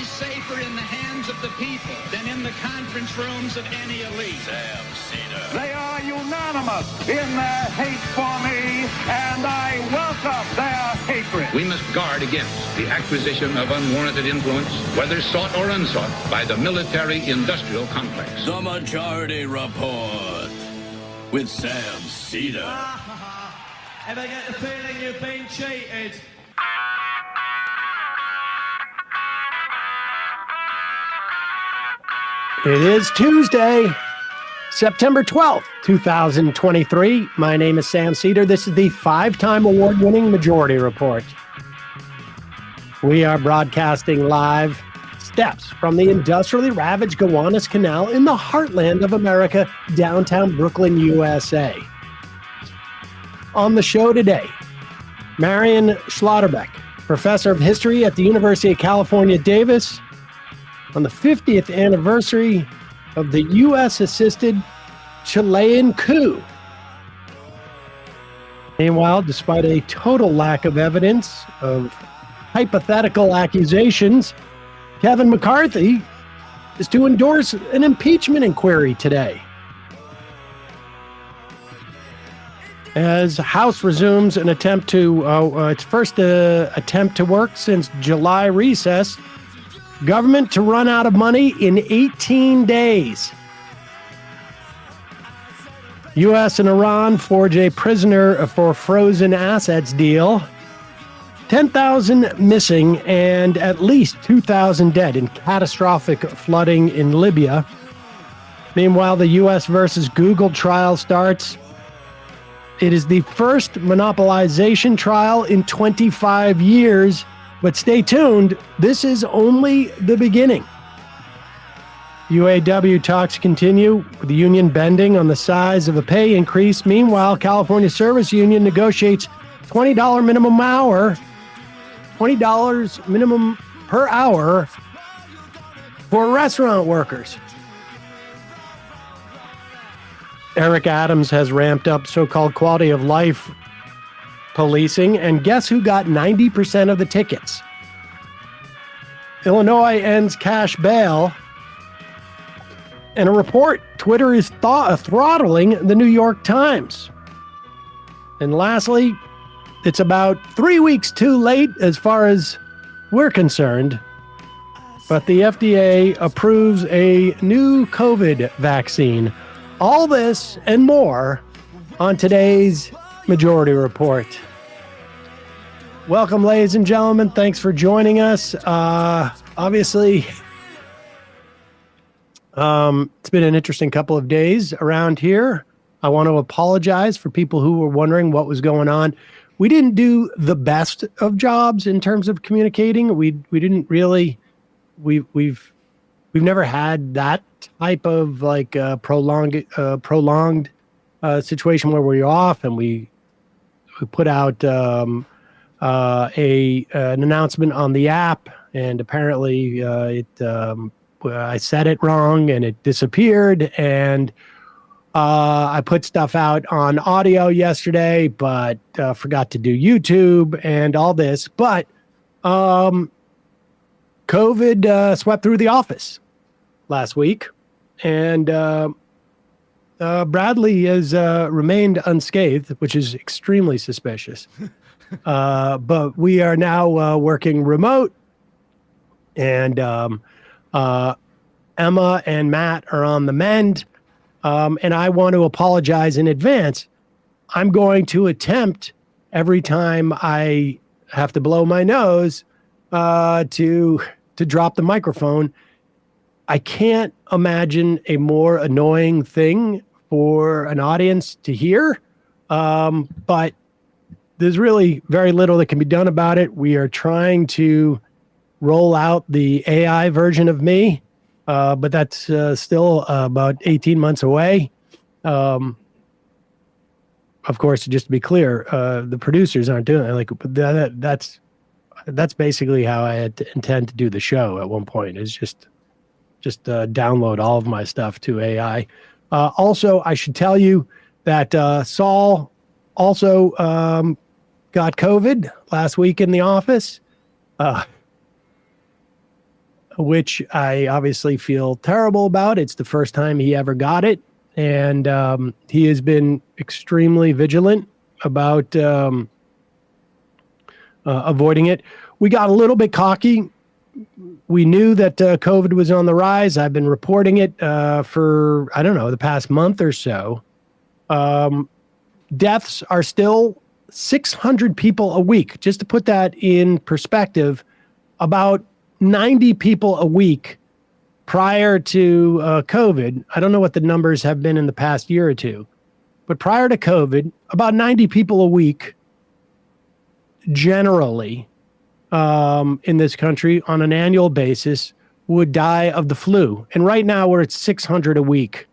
is safer in the hands of the people than in the conference rooms of any elite. Sam Seder. They are unanimous in their hate for me, and I welcome their hatred. We must guard against the acquisition of unwarranted influence, whether sought or unsought, by the military-industrial complex. The Majority Report with Sam Seder. Ever get the feeling you've been cheated? It is Tuesday, September 12th, 2023. My name is Sam Seder. This is the 5-time award-winning Majority Report. We are broadcasting live steps from the industrially ravaged Gowanus Canal in the heartland of America, downtown Brooklyn, USA. On the show today, Marian Schlotterbeck, professor of history at the University of California, Davis, on the 50th anniversary of the U.S.-assisted Chilean coup. Meanwhile, despite a total lack of evidence of hypothetical accusations, Kevin McCarthy is to endorse an impeachment inquiry today. As House resumes an attempt to, its first attempt to work since July recess, government to run out of money in 18 days. U.S. and Iran forge a prisoner for frozen assets deal. 10,000 missing and at least 2,000 dead in catastrophic flooding in Libya. Meanwhile, the U.S. versus Google trial starts. It is the first monopolization trial in 25 years. But stay tuned, this is only the beginning. UAW talks continue with the union bending on the size of a pay increase. Meanwhile, California Service Union negotiates $20 minimum hour, $20 minimum per hour for restaurant workers. Eric Adams has ramped up so-called quality of life policing, and guess who got 90% of the tickets? Illinois ends cash bail, and a report, Twitter is throttling the New York Times. And lastly, it's about 3 weeks too late as far as we're concerned, but the FDA approves a new COVID vaccine. All this and more on today's Majority Report. Welcome, ladies and gentlemen. Thanks for joining us. Obviously, it's been an interesting couple of days around here. I want to apologize for people who were wondering what was going on. We didn't do the best of jobs in terms of communicating. We didn't really. We've never had that type of like prolonged situation where we're off, and we put out an announcement on the app, and apparently I said it wrong and it disappeared, and I put stuff out on audio yesterday, but forgot to do YouTube and all this. But COVID swept through the office last week, and Bradley has remained unscathed, which is extremely suspicious. But we are now working remote, and Emma and Matt are on the mend. And I want to apologize in advance. I'm going to attempt every time I have to blow my nose to drop the microphone. I can't imagine a more annoying thing for an audience to hear, but there's really very little that can be done about it. We are trying to roll out the AI version of me, but that's still about 18 months away. Of course, just to be clear, the producers aren't doing it. Like that's basically how I had to intend to do the show at one point. Is just download all of my stuff to AI. Also, I should tell you that Saul also got COVID last week in the office. which I obviously feel terrible about. It's the first time he ever got it. And he has been extremely vigilant about avoiding it. We got a little bit cocky. We knew that COVID was on the rise. I've been reporting it for, I don't know, the past month or so. Deaths are still 600 people a week. Just to put that in perspective, about 90 people a week prior to COVID. I don't know what the numbers have been in the past year or two, but prior to COVID, about 90 people a week generally in this country on an annual basis would die of the flu. And right now we're at 600 a week.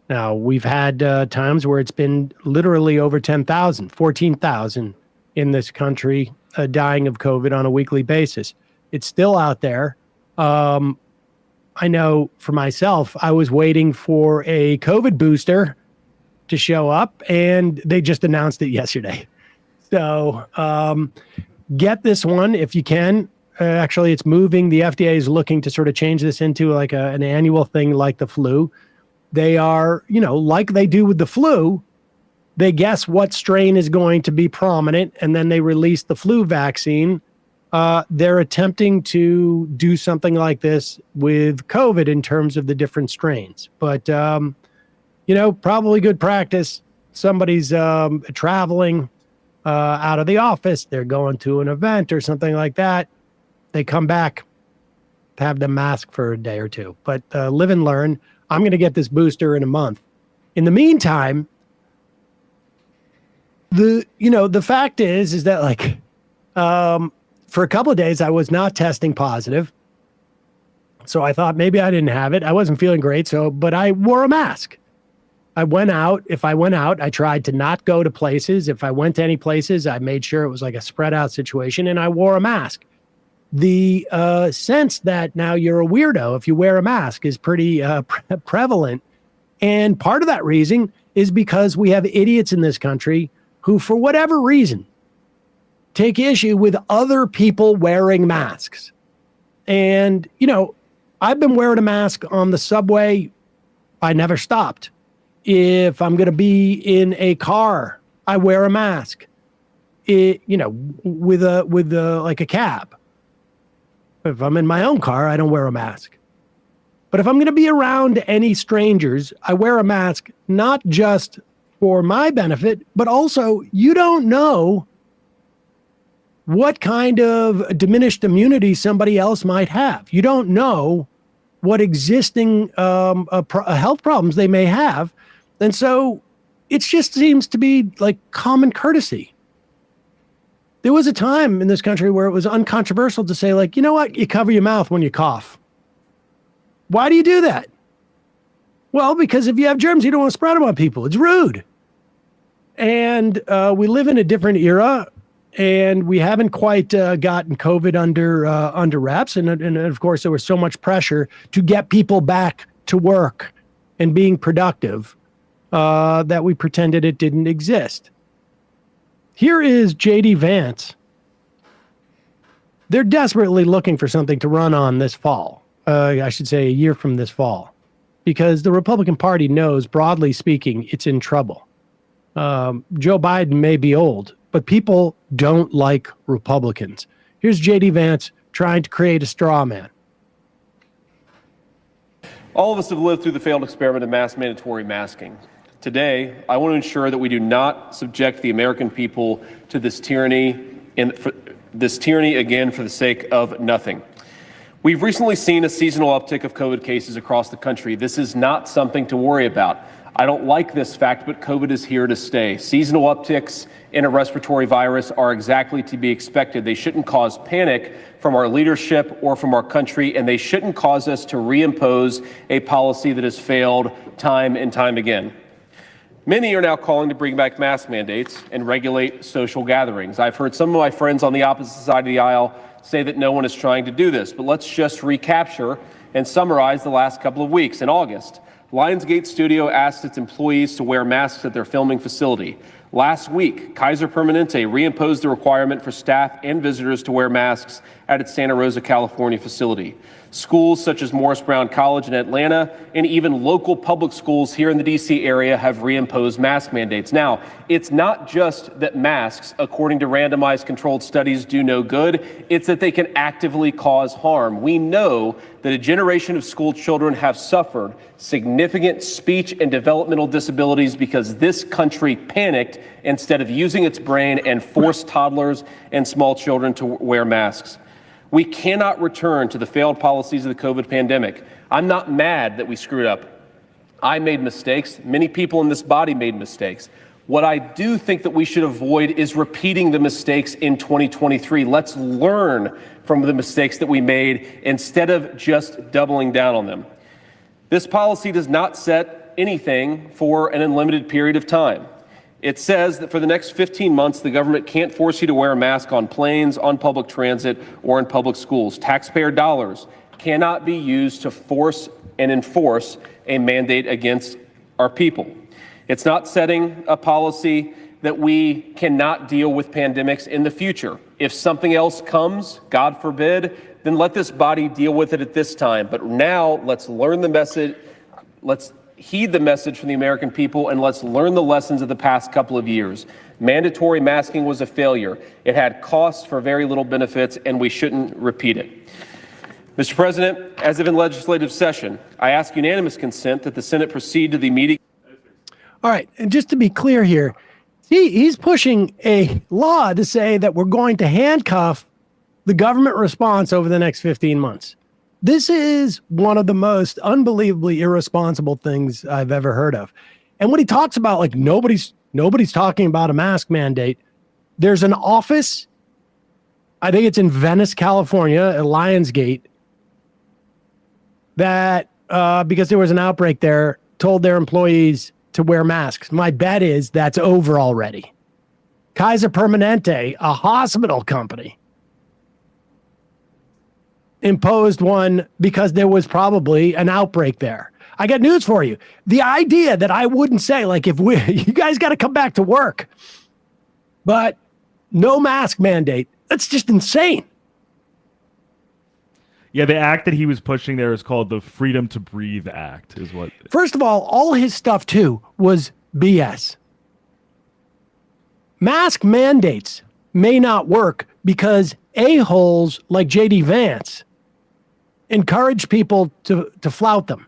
Now, we've had times where it's been literally over 10,000, 14,000 in this country dying of COVID on a weekly basis. It's still out there. I know for myself, I was waiting for a COVID booster to show up, and they just announced it yesterday. So get this one if you can. Actually, it's moving. The FDA is looking to sort of change this into like an annual thing like the flu. They are, like they do with the flu, they guess what strain is going to be prominent, and then they release the flu vaccine. They're attempting to do something like this with COVID in terms of the different strains. But, probably good practice. Somebody's traveling out of the office. They're going to an event or something like that. They come back, have them mask for a day or two. But live and learn. I'm going to get this booster in a month. In the meantime, the fact is that for a couple of days, I was not testing positive. So I thought maybe I didn't have it. I wasn't feeling great. But I wore a mask. I went out. If I went out, I tried to not go to places. If I went to any places, I made sure it was like a spread out situation, and I wore a mask. The sense that now you're a weirdo if you wear a mask is pretty prevalent. And part of that reason is because we have idiots in this country who, for whatever reason, take issue with other people wearing masks. And, I've been wearing a mask on the subway. I never stopped. If I'm going to be in a car, I wear a mask, with a cab. If I'm in my own car, I don't wear a mask. But if I'm going to be around any strangers, I wear a mask, not just for my benefit, but also you don't know what kind of diminished immunity somebody else might have. You don't know what existing health problems they may have. And so it just seems to be like common courtesy. There was a time in this country where it was uncontroversial to say, you know what? You cover your mouth when you cough. Why do you do that? Well, because if you have germs, you don't want to spread them on people. It's rude. And we live in a different era, and we haven't quite gotten COVID under wraps. And of course, there was so much pressure to get people back to work and being productive that we pretended it didn't exist. Here is J.D. Vance. They're desperately looking for something to run on this fall. I should say a year from this fall, because the Republican Party knows, broadly speaking, it's in trouble. Joe Biden may be old, but people don't like Republicans. Here's J.D. Vance trying to create a straw man. All of us have lived through the failed experiment of mass mandatory masking. Today, I want to ensure that we do not subject the American people to this tyranny again for the sake of nothing. We've recently seen a seasonal uptick of COVID cases across the country. This is not something to worry about. I don't like this fact, but COVID is here to stay. Seasonal upticks in a respiratory virus are exactly to be expected. They shouldn't cause panic from our leadership or from our country, and they shouldn't cause us to reimpose a policy that has failed time and time again. Many are now calling to bring back mask mandates and regulate social gatherings. I've heard some of my friends on the opposite side of the aisle say that no one is trying to do this, but let's just recapture and summarize the last couple of weeks. In August, Lionsgate Studio asked its employees to wear masks at their filming facility. Last week, Kaiser Permanente reimposed the requirement for staff and visitors to wear masks at its Santa Rosa, California facility. Schools such as Morris Brown College in Atlanta and even local public schools here in the D.C. area have reimposed mask mandates. Now, it's not just that masks, according to randomized controlled studies, do no good. It's that they can actively cause harm. We know that a generation of school children have suffered significant speech and developmental disabilities because this country panicked instead of using its brain and forced toddlers and small children to wear masks. We cannot return to the failed policies of the COVID pandemic. I'm not mad that we screwed up. I made mistakes. Many people in this body made mistakes. What I do think that we should avoid is repeating the mistakes in 2023. Let's learn from the mistakes that we made instead of just doubling down on them. This policy does not set anything for an unlimited period of time. It says that for the next 15 months, the government can't force you to wear a mask on planes, on public transit, or in public schools. Taxpayer dollars cannot be used to force and enforce a mandate against our people. It's not setting a policy that we cannot deal with pandemics in the future. If something else comes, God forbid, then let this body deal with it at this time. But now let's learn the message. Let's heed the message from the American people, and let's learn the lessons of the past couple of years. Mandatory masking was a failure. It had costs for very little benefits, and we shouldn't repeat it. Mr. President, as of in legislative session, I ask unanimous consent that the Senate proceed to the immediate. All right. And just to be clear here, he's pushing a law to say that we're going to handcuff the government response over the next 15 months. This is one of the most unbelievably irresponsible things I've ever heard of. And when he talks about, like, nobody's talking about a mask mandate, there's an office, I think it's in Venice, California, at Lionsgate, that because there was an outbreak there, told their employees to wear masks. My bet is that's over already. Kaiser Permanente, a hospital company, imposed one because there was probably an outbreak there. I got news for you. The idea that I wouldn't say, like, if you guys got to come back to work, but no mask mandate, that's just insane. Yeah, the act that he was pushing there is called the Freedom to Breathe Act, is what. First of all his stuff too was BS. Mask mandates may not work because a-holes like J.D. Vance encourage people to flout them,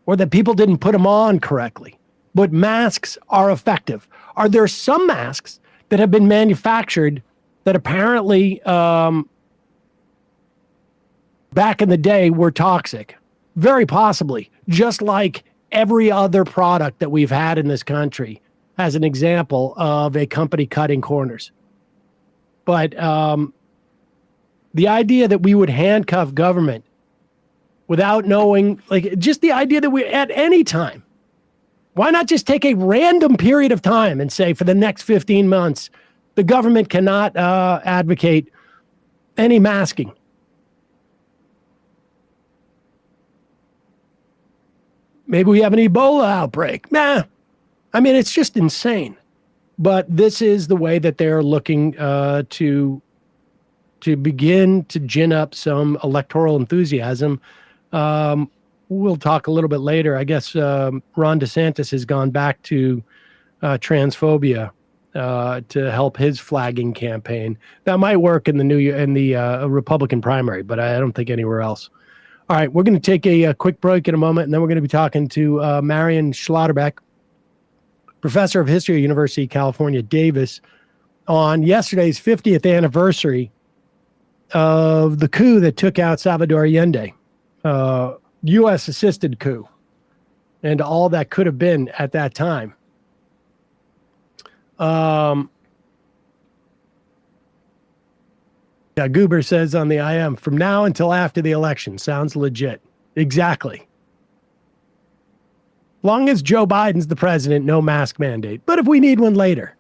or that people didn't put them on correctly. But masks are effective. Are there some masks that have been manufactured that apparently back in the day were toxic? Very possibly, just like every other product that we've had in this country as an example of a company cutting corners. But the idea that we would handcuff government without knowing, like, just the idea that we, at any time, why not just take a random period of time and say for the next 15 months, the government cannot advocate any masking? Maybe we have an Ebola outbreak. Nah, I mean, it's just insane. But this is the way that they're looking to begin to gin up some electoral enthusiasm. We'll talk a little bit later. I guess Ron DeSantis has gone back to transphobia to help his flagging campaign. That might work in the Republican primary, but I don't think anywhere else. All right, we're going to take a quick break in a moment, and then we're going to be talking to Marian Schlotterbeck, professor of history at University of California, Davis, on yesterday's 50th anniversary of the coup that took out Salvador Allende, U.S.-assisted coup, and all that could have been at that time. Yeah, Goober says on the IM, from now until after the election. Sounds legit. Exactly. Long as Joe Biden's the president, no mask mandate. But if we need one later.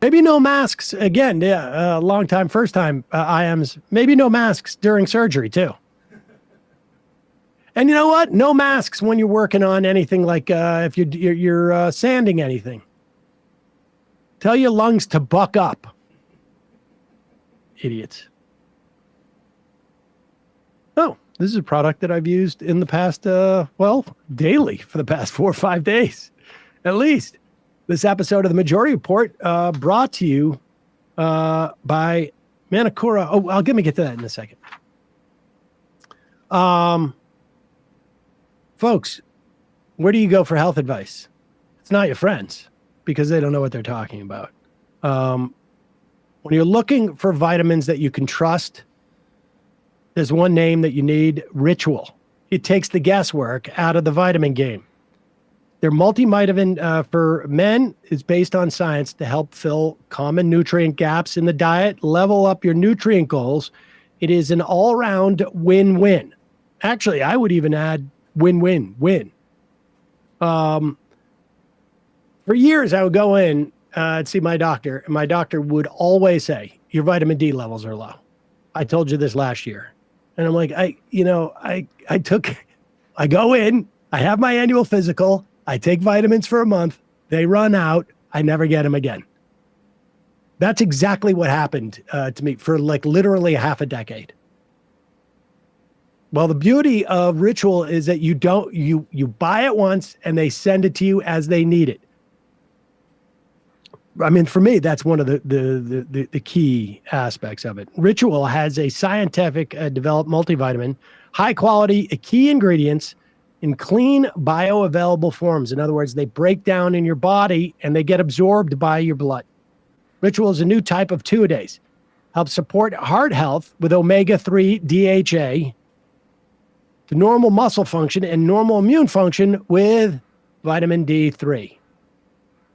Maybe no masks again. Yeah, long time, first time IMs. Maybe no masks during surgery too. And you know what? No masks when you're working on anything like if you're sanding anything. Tell your lungs to buck up. Idiots. Oh, this is a product that I've used in the past, daily for the past 4 or 5 days, at least. This episode of the Majority Report brought to you by Manicura. Oh, let me get to that in a second. Folks, where do you go for health advice? It's not your friends, because they don't know what they're talking about. When you're looking for vitamins that you can trust, there's one name that you need: Ritual. It takes the guesswork out of the vitamin game. Their multivitamin for men is based on science to help fill common nutrient gaps in the diet, level up your nutrient goals. It is an all-round win-win. Actually, I would even add win-win-win. For years, I would go in and see my doctor, and my doctor would always say, your vitamin D levels are low. I told you this last year. And I'm like, I go in, I have my annual physical, I take vitamins for a month, they run out, I never get them again. That's exactly what happened to me for like literally half a decade. Well, the beauty of Ritual is that you buy it once and they send it to you as they need it. I mean, for me, that's one of the key aspects of it. Ritual has a scientific developed multivitamin, high quality, key ingredients in clean, bioavailable forms. In other words, they break down in your body and they get absorbed by your blood. Ritual is a new type of two-a-days. Helps support heart health with omega-3 DHA, to normal muscle function and normal immune function with vitamin D3.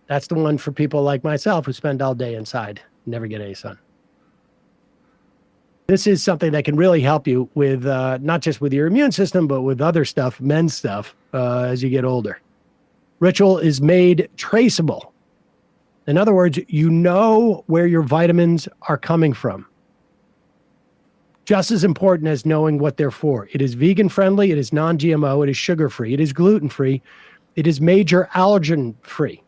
That's the one for people like myself who spend all day inside, never get any sun. This is something that can really help you with not just with your immune system, but with other stuff, men's stuff, as you get older. Ritual is made traceable. In other words, you know where your vitamins are coming from. Just as important as knowing what they're for. It is vegan friendly, it is non-GMO, it is sugar-free, it is gluten-free, it is major allergen-free.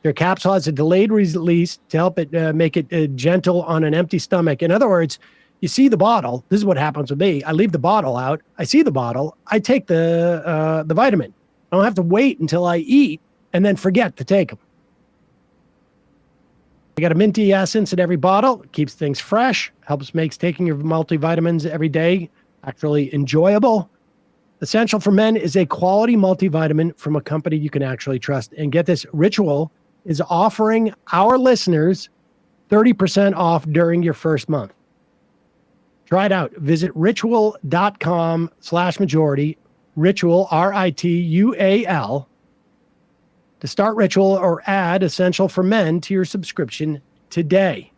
Their capsule has a delayed release to help it make it gentle on an empty stomach. In other words, you see the bottle. This is what happens with me. I leave the bottle out. I see the bottle. I take the vitamin. I don't have to wait until I eat and then forget to take them. I got a minty essence in every bottle. It keeps things fresh. Makes taking your multivitamins every day actually enjoyable. Essential for Men is a quality multivitamin from a company you can actually trust. And get this, Ritual is offering our listeners 30% off during your first month. Try it out. Visit ritual.com/majority, Ritual, RITUAL, to start Ritual or add Essential for Men to your subscription today.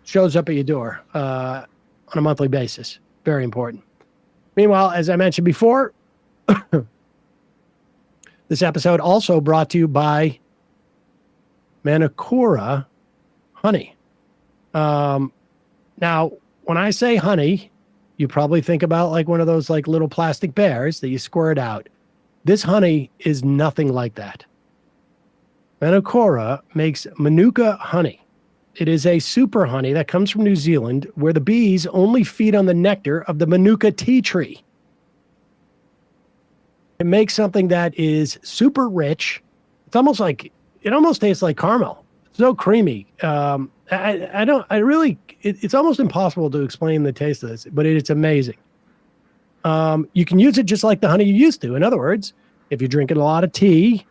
Shows up at your door on a monthly basis. Very important. Meanwhile, as I mentioned before, this episode also brought to you by Manicura honey. Now, when I say honey, you probably think about like one of those like little plastic bears that you squirt out. This honey is nothing like that. Manicura makes Manuka honey. It is a super honey that comes from New Zealand, where the bees only feed on the nectar of the Manuka tea tree. It makes something that is super rich. It's almost like, it almost tastes like caramel. It's so creamy. It's almost impossible to explain the taste of this, but it's amazing. You can use it just like the honey you used to. In other words, if you're drinking a lot of tea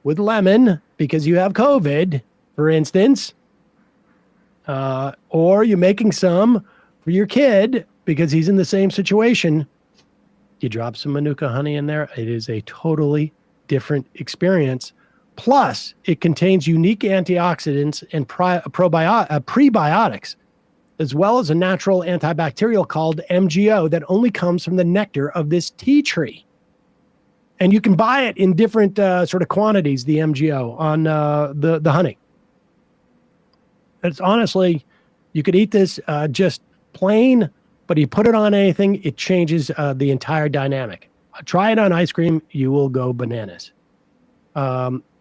with lemon because you have COVID, for instance, or you're making some for your kid because he's in the same situation, you drop some Manuka honey in there. It is a totally different experience. Plus, it contains unique antioxidants and prebiotics, as well as a natural antibacterial called MGO that only comes from the nectar of this tea tree. And you can buy it in different sort of quantities, the MGO, on the honey. It's honestly, you could eat this just plain, but you put it on anything, it changes the entire dynamic. Try it on ice cream, you will go bananas.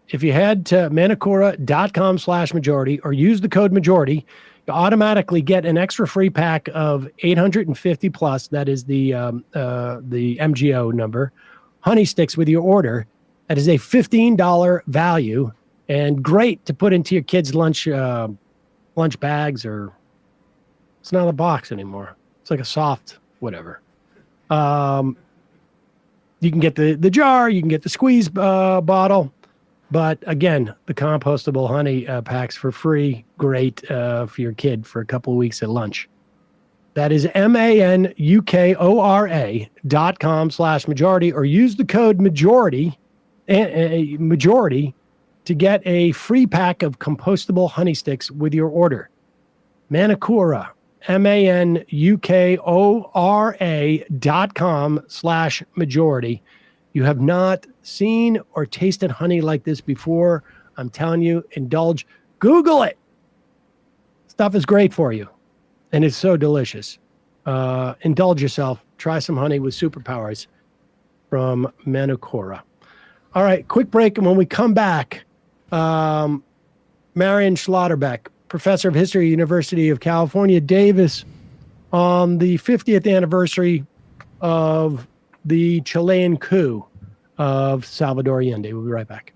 if you head to manacora.com/majority or use the code majority, you automatically get an extra free pack of 850 plus. That is the MGO number, honey sticks with your order. That is a $15 value and great to put into your kids' lunch bags, or it's not a box anymore. It's like a soft whatever. You can get the jar, you can get the squeeze bottle. But again, the compostable honey packs for free. Great for your kid for a couple of weeks at lunch. That is manacora.com/majority or use the code majority to get a free pack of compostable honey sticks with your order. Manacora, manacora.com/majority. You have not seen or tasted honey like this before. I'm telling you, indulge. Google it. Stuff is great for you, and it's so delicious. Indulge yourself. Try some honey with superpowers from Manacora. All right, quick break, and when we come back, Marian Schlotterbeck, professor of history, University of California, Davis, on the 50th anniversary of the Chilean coup of Salvador Allende. We'll be right back.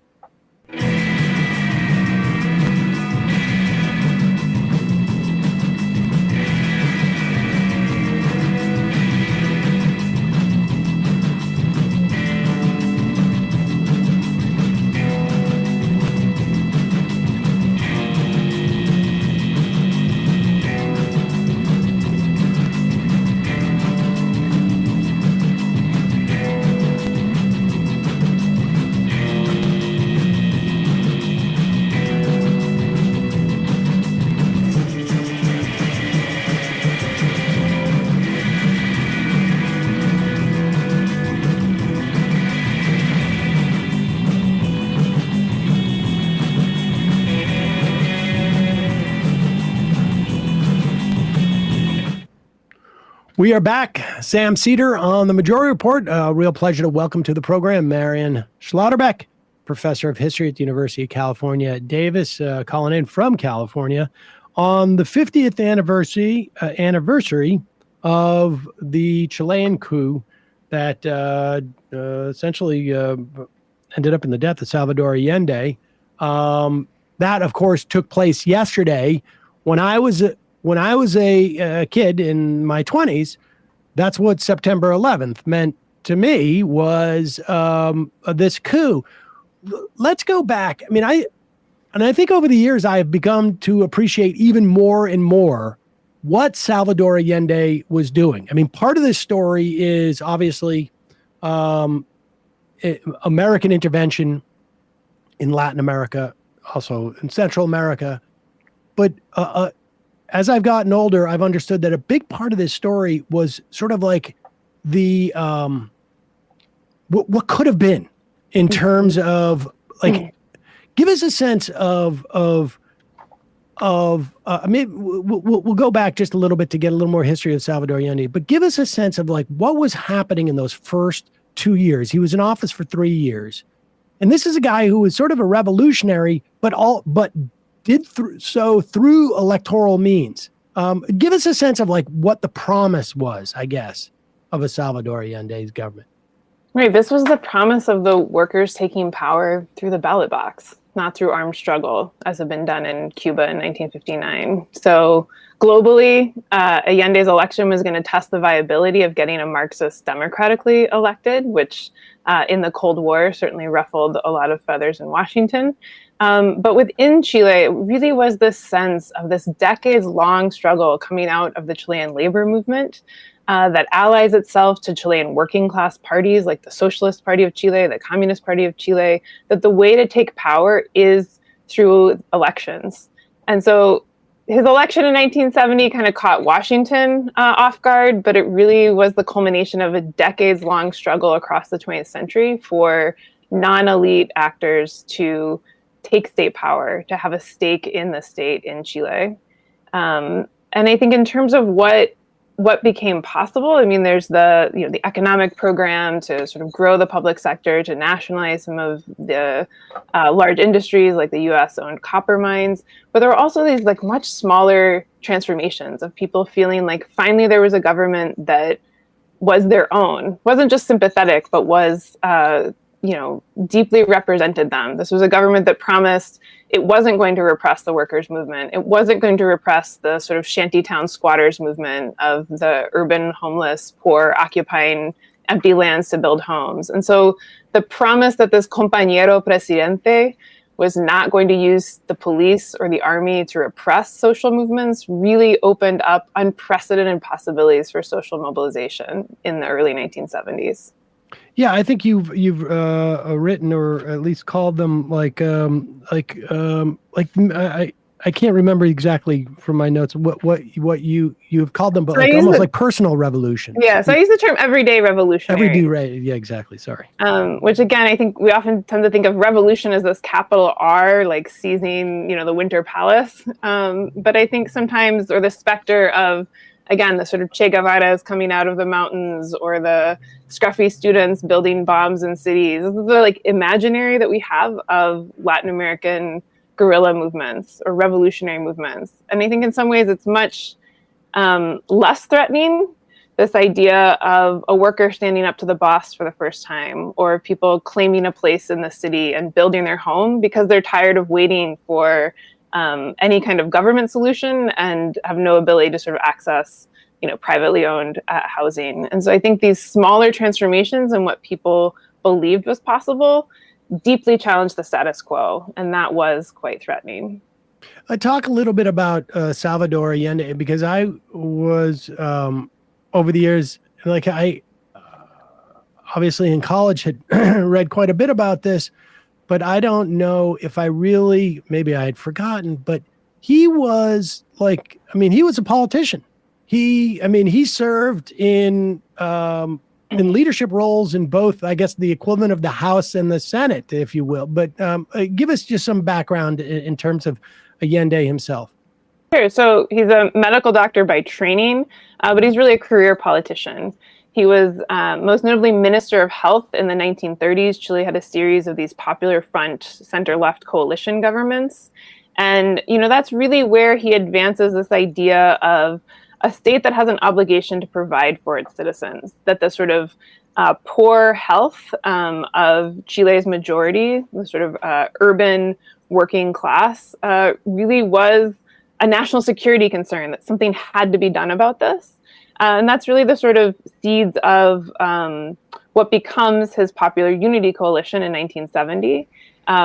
We are back. Sam Seder on the Majority Report. Real pleasure to welcome to the program Marian Schlotterbeck, professor of history at the University of California, Davis, calling in from California on the 50th anniversary of the Chilean coup that essentially ended up in the death of Salvador Allende. That, of course, took place yesterday. When I was a kid in my 20s, that's what September 11th meant to me, was this coup. Let's go back. I mean, I think over the years I have begun to appreciate even more and more what Salvador Allende was doing. I mean, part of this story is obviously American intervention in Latin America, also in Central America, but as I've gotten older, I've understood that a big part of this story was sort of like the what could have been in terms of like, give us a sense of maybe we'll go back just a little bit to get a little more history of Salvador Allende, but give us a sense of like what was happening in those first 2 years. He was in office for 3 years, and this is a guy who was sort of a revolutionary, but did so through electoral means. Give us a sense of like what the promise was, I guess, of a Salvador Allende's government. Right. This was the promise of the workers taking power through the ballot box, not through armed struggle, as had been done in Cuba in 1959. So globally, Allende's election was going to test the viability of getting a Marxist democratically elected, which in the Cold War certainly ruffled a lot of feathers in Washington. But within Chile, it really was this sense of this decades-long struggle coming out of the Chilean labor movement that allies itself to Chilean working class parties like the Socialist Party of Chile, the Communist Party of Chile, that the way to take power is through elections. And so his election in 1970 kind of caught Washington off guard, but it really was the culmination of a decades-long struggle across the 20th century for non-elite actors to take state power, to have a stake in the state in Chile. And I think in terms of what what became possible. I mean, there's the economic program to sort of grow the public sector, to nationalize some of the large industries like the U.S.-owned copper mines. But there were also these like much smaller transformations of people feeling like finally there was a government that was their own, wasn't just sympathetic, but was deeply represented them. This was a government that promised it wasn't going to repress the workers' movement. It wasn't going to repress the sort of shantytown squatters movement of the urban homeless poor occupying empty lands to build homes. And so the promise that this compañero presidente was not going to use the police or the army to repress social movements really opened up unprecedented possibilities for social mobilization in the early 1970s. Yeah, I think you've written or at least called them I can't remember exactly from my notes what you've called them, but so like almost like personal revolution. Yeah, so I use the term everyday revolutionary. Everyday, right? Yeah, exactly. Sorry. Which again, I think we often tend to think of revolution as this capital R, like seizing, the Winter Palace. But I think sometimes, or the specter of, again, the sort of Che Guevara's coming out of the mountains, or the scruffy students building bombs in cities. This is the like imaginary that we have of Latin American guerrilla movements or revolutionary movements. And I think in some ways it's much less threatening, this idea of a worker standing up to the boss for the first time, or people claiming a place in the city and building their home because they're tired of waiting for any kind of government solution and have no ability to sort of access, privately owned housing. And so I think these smaller transformations in what people believed was possible deeply challenged the status quo, and that was quite threatening. I talk a little bit about Salvador Allende because I was over the years, like I obviously in college had read quite a bit about this, but I don't know if I really, maybe I had forgotten, but he was he was a politician. He served in leadership roles in both, I guess, the equivalent of the House and the Senate, if you will. But give us just some background in terms of Allende himself. Sure. So he's a medical doctor by training, but he's really a career politician. He was most notably Minister of Health in the 1930s. Chile had a series of these popular front, center-left coalition governments. And, that's really where he advances this idea of a state that has an obligation to provide for its citizens, that the sort of poor health of Chile's majority, the sort of urban working class, really was a national security concern, that something had to be done about this. And that's really the sort of seeds of what becomes his Popular Unity Coalition in 1970,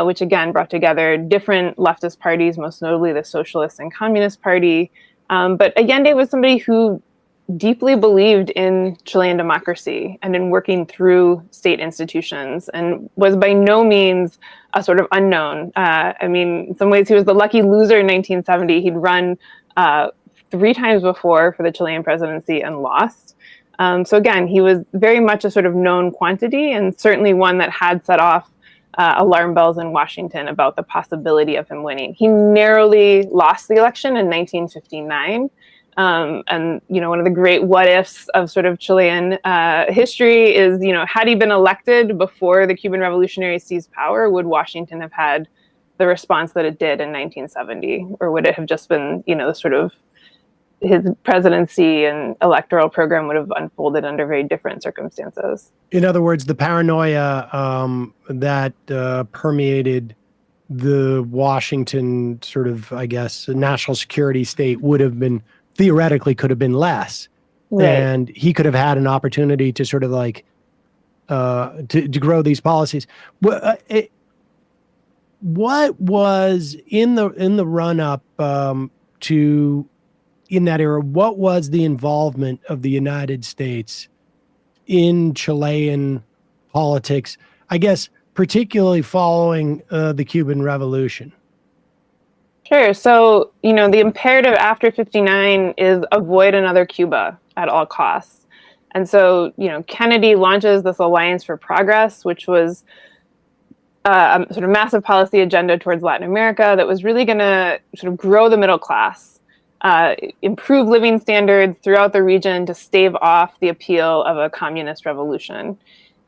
which again brought together different leftist parties, most notably the Socialist and Communist Party. But Allende was somebody who deeply believed in Chilean democracy and in working through state institutions, and was by no means a sort of unknown. In some ways, he was the lucky loser in 1970. He'd run 3 times before for the Chilean presidency and lost. So again, he was very much a sort of known quantity, and certainly one that had set off alarm bells in Washington about the possibility of him winning. He narrowly lost the election in 1959. And, one of the great what ifs of sort of Chilean history is, had he been elected before the Cuban revolutionaries seized power, would Washington have had the response that it did in 1970? Or would it have just been, the sort of his presidency and electoral program would have unfolded under very different circumstances? In other words, the paranoia that permeated the Washington sort of, I guess, national security state would have been, theoretically, could have been less. Right. And he could have had an opportunity to sort of like, to grow these policies. What was in the run up to, in that era, what was the involvement of the United States in Chilean politics, I guess, particularly following the Cuban Revolution? Sure. So, the imperative after 59 is avoid another Cuba at all costs. And so, Kennedy launches this Alliance for Progress, which was a sort of massive policy agenda towards Latin America that was really going to sort of grow the middle class. improve living standards throughout the region to stave off the appeal of a communist revolution.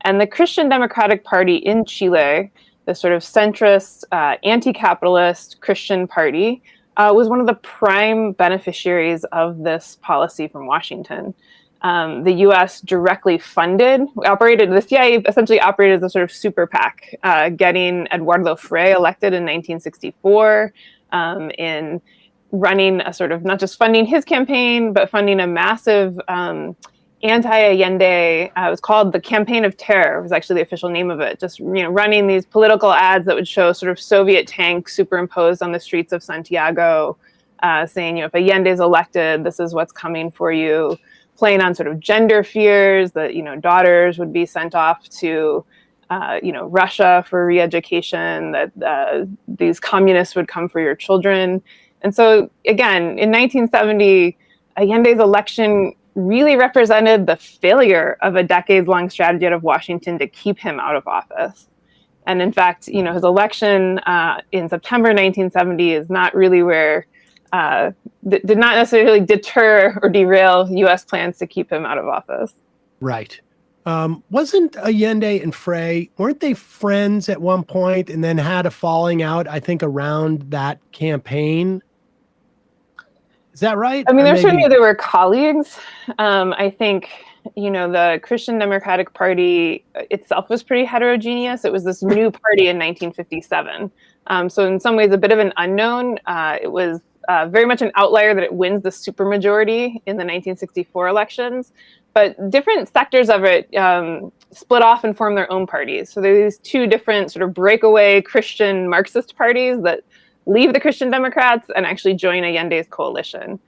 And the Christian Democratic Party in Chile, the sort of centrist, anti-capitalist Christian party, was one of the prime beneficiaries of this policy from Washington. The U.S. directly the CIA essentially operated as a sort of super PAC, getting Eduardo Frei elected in 1964, in running a sort of not just funding his campaign, but funding a massive anti-Allende, it was called the Campaign of Terror, was actually the official name of it, just running these political ads that would show sort of Soviet tanks superimposed on the streets of Santiago, saying, if Allende's elected, this is what's coming for you, playing on sort of gender fears that, daughters would be sent off to, Russia for re-education, that these communists would come for your children. And so, again, in 1970, Allende's election really represented the failure of a decades-long strategy out of Washington to keep him out of office. And in fact, his election in September 1970 is not really where, did not necessarily deter or derail U.S. plans to keep him out of office. Right. Wasn't Allende and Frei, weren't they friends at one point and then had a falling out, I think, around that campaign? Is that right? I mean, there were colleagues. I think, the Christian Democratic Party itself was pretty heterogeneous. It was this new party in 1957. So in some ways, a bit of an unknown. It was very much an outlier that it wins the supermajority in the 1964 elections. But different sectors of it split off and formed their own parties. So there are these two different sort of breakaway Christian Marxist parties that leave the Christian Democrats and actually join Allende's coalition.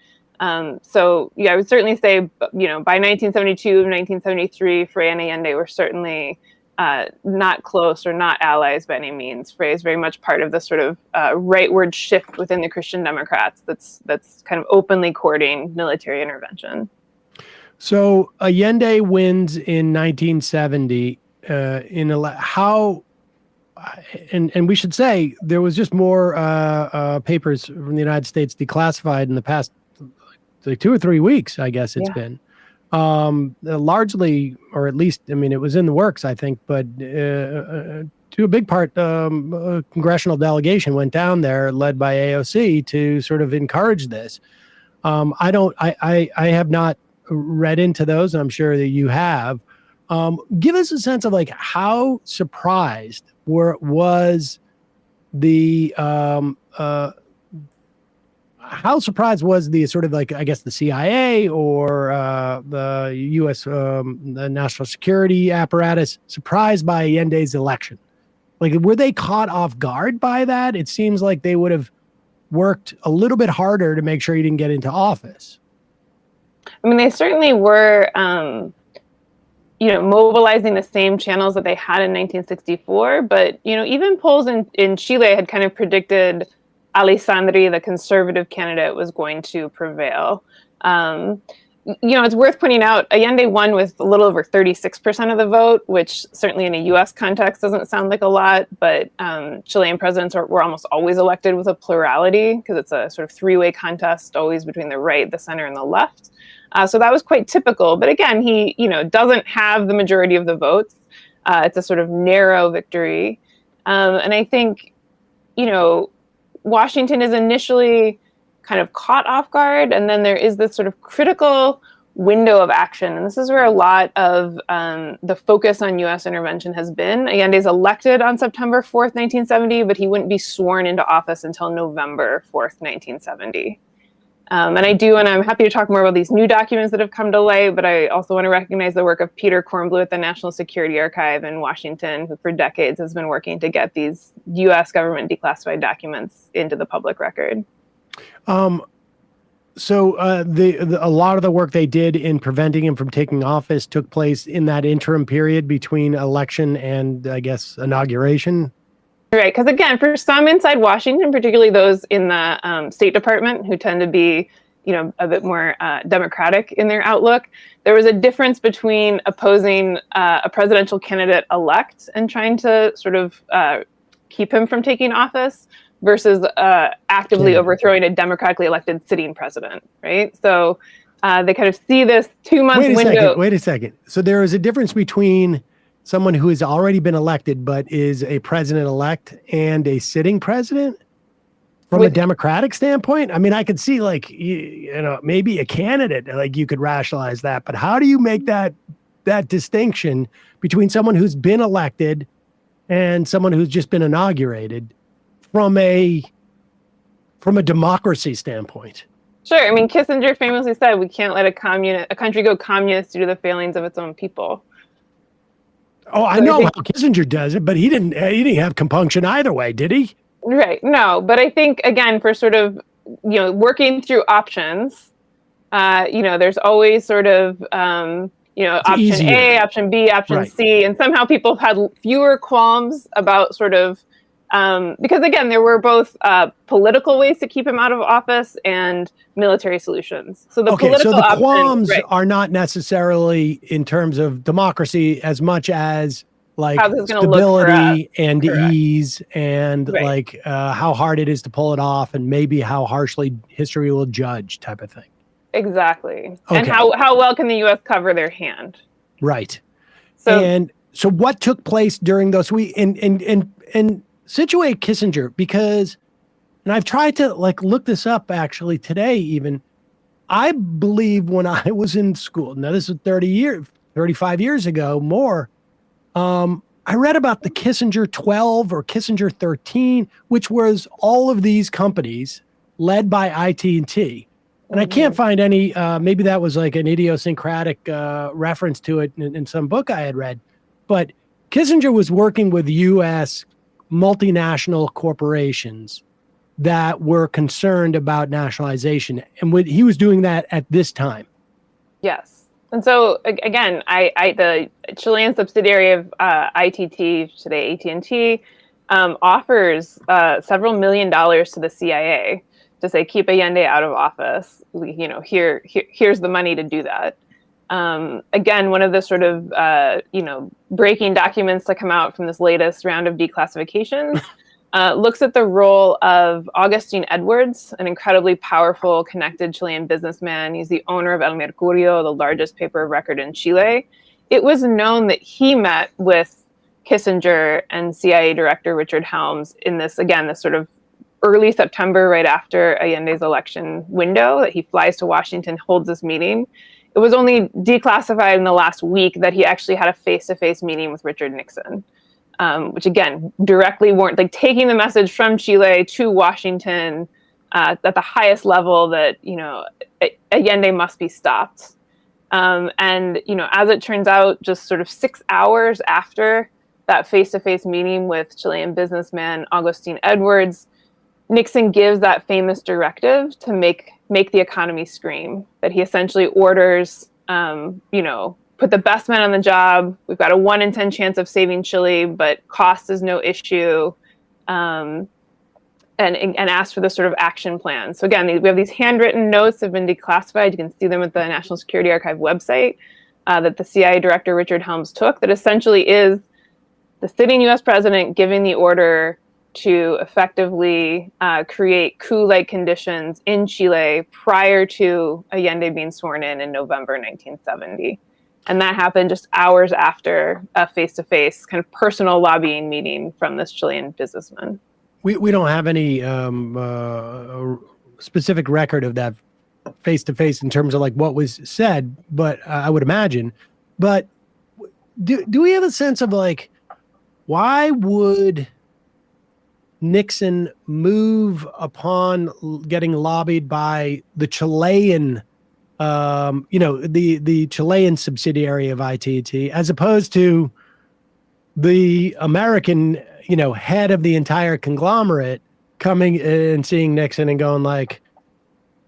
So I would certainly say, by 1972, 1973, Frei and Allende were certainly not close or not allies by any means. Frei is very much part of the sort of rightward shift within the Christian Democrats that's kind of openly courting military intervention. So Allende wins in 1970. And we should say there was just more papers from the United States declassified in the past 2 or 3 weeks, I guess it's been. Largely, or at least, it was in the works, I think, but to a big part, a congressional delegation went down there led by AOC to sort of encourage this. I have not read into those. I'm sure that you have. Give us a sense of how surprised was the sort of I guess the CIA or the U.S. The national security apparatus surprised by Allende's election? Were they caught off guard by that? It seems like they would have worked a little bit harder to make sure he didn't get into office. They certainly were, mobilizing the same channels that they had in 1964. But, even polls in Chile had kind of predicted Alessandri, the conservative candidate, was going to prevail. It's worth pointing out, Allende won with a little over 36% of the vote, which certainly in a U.S. context doesn't sound like a lot, but Chilean presidents were almost always elected with a plurality because it's a sort of three-way contest, always between the right, the center, and the left. So that was quite typical. But again, he, doesn't have the majority of the votes. It's a sort of narrow victory. And I think, Washington is initially kind of caught off guard. And then there is this sort of critical window of action. And this is where a lot of the focus on U.S. intervention has been. Allende's elected on September 4th, 1970, but he wouldn't be sworn into office until November 4th, 1970. And I'm happy to talk more about these new documents that have come to light, but I also want to recognize the work of Peter Kornblue at the National Security Archive in Washington, who for decades has been working to get these U.S. government declassified documents into the public record. So a lot of the work they did in preventing him from taking office took place in that interim period between election and, I guess, inauguration. Right, because again, for some inside Washington, particularly those in the State Department who tend to be, a bit more democratic in their outlook, there was a difference between opposing a presidential candidate elect and trying to sort of keep him from taking office versus actively Yeah. overthrowing a democratically elected sitting president, right? So they kind of see this 2-month window. Wait a second. So there is a difference between someone who has already been elected but is a president-elect and a sitting president from a democratic standpoint. I mean, I could see like, you know, maybe a candidate, like you could rationalize that, but how do you make that distinction between someone who's been elected and someone who's just been inaugurated from a democracy standpoint? Sure. I mean, Kissinger famously said, we can't let a country go communist due to the failings of its own people. Oh, I know how Kissinger does it, but he didn't have compunction either way, did he? Right. No, but I think, again, for sort of, you know, working through options, you know, there's always sort of, you know, It's option easier. A, option B, option Right. C. And somehow people have had fewer qualms about sort of, because again, there were both political ways to keep him out of office and military solutions. So the political so the option, qualms right, are not necessarily in terms of democracy as much as like how this is gonna look for us. stability and Correct. ease and Right. like how hard it is to pull it off and maybe how harshly history will judge type of thing. Exactly. And Okay. how well can the U.S. cover their hand? Right. So And so what took place during those weeks and situate Kissinger, because, and I've tried to like look this up actually today even, I believe when I was in school, now this is 35 years ago more, I read about the Kissinger 12 or Kissinger 13, which was all of these companies led by IT&T. And I can't find any, maybe that was like an idiosyncratic reference to it in some book I had read, but Kissinger was working with U.S. multinational corporations that were concerned about nationalization. And he was doing that at this time. yes. And so again, the Chilean subsidiary of ITT, today AT&T, offers several $1 million to the CIA to say, keep Allende out of office. You know, here's the money to do that. Again, one of the sort of, you know, breaking documents to come out from this latest round of declassifications looks at the role of Augustin Edwards, an incredibly powerful, connected Chilean businessman. He's the owner of El Mercurio, the largest paper of record in Chile. It was known that he met with Kissinger and CIA Director Richard Helms in this, again, this sort of early September, right after Allende's election window, that he flies to Washington, holds this meeting. It was only declassified in the last week that he actually had a face-to-face meeting with Richard Nixon, which again, directly weren't like taking the message from Chile to Washington at the highest level that, you know, Allende must be stopped. And, you know, as it turns out, just sort of 6 hours after that face-to-face meeting with Chilean businessman Augustin Edwards, Nixon gives that famous directive to make the economy scream, that he essentially orders, you know, put the best men on the job. We've got a 1 in 10 chance of saving Chile, but cost is no issue. And ask for this sort of action plan. So again, we have these handwritten notes that have been declassified. You can see them at the National Security Archive website that the CIA Director Richard Helms took, that essentially is the sitting U.S. president giving the order to effectively create coup-like conditions in Chile prior to Allende being sworn in November 1970. And that happened just hours after a face-to-face kind of personal lobbying meeting from this Chilean businessman. We don't have any specific record of that face-to-face in terms of like what was said, but I would imagine. But do we have a sense of like, why would Nixon move upon getting lobbied by the Chilean, you know, the Chilean subsidiary of ITT, as opposed to the American, you know, head of the entire conglomerate coming and seeing Nixon and going like,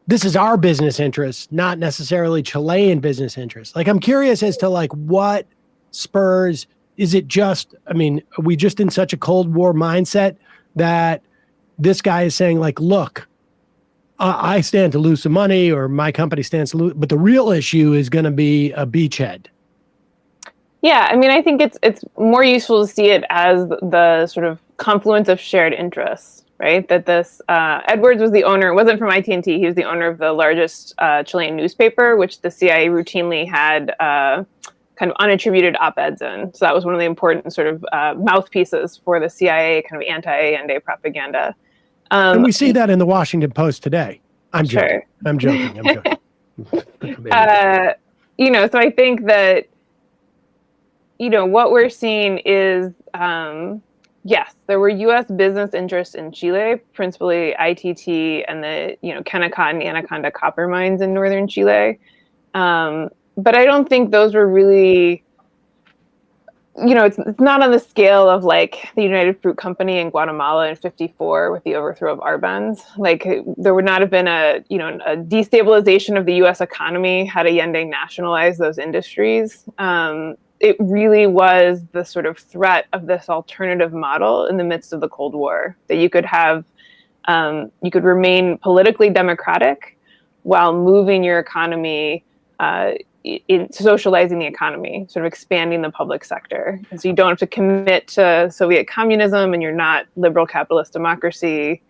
this is our business interests, not necessarily Chilean business interests. Like, I'm curious as to like what spurs, is it just, I mean, are we just in such a Cold War mindset that this guy is saying like, look, I stand to lose some money, or my company stands to lose, but the real issue is going to be a beachhead. Yeah, I mean, I think it's more useful to see it as the sort of confluence of shared interests, right? That this Edwards was the owner. It wasn't from IT&T. He was the owner of the largest Chilean newspaper, which the CIA routinely had kind of unattributed op-eds in. So that was one of the important sort of mouthpieces for the CIA kind of anti-Allende propaganda. And we see that in the Washington Post today. I'm joking. Sure. I'm joking. So I think that, what we're seeing is, yes, there were U.S. business interests in Chile, principally ITT and the, Kennecott and Anaconda copper mines in northern Chile. But I don't think those were really, it's not on the scale of like the United Fruit Company in Guatemala in '54 with the overthrow of Arbenz. Like there would not have been a destabilization of the U.S. economy had Allende nationalized those industries. It really was the sort of threat of this alternative model in the midst of the Cold War, that you could have, you could remain politically democratic while moving your economy, in socializing the economy, sort of expanding the public sector. And so you don't have to commit to Soviet communism, and you're not liberal capitalist democracy.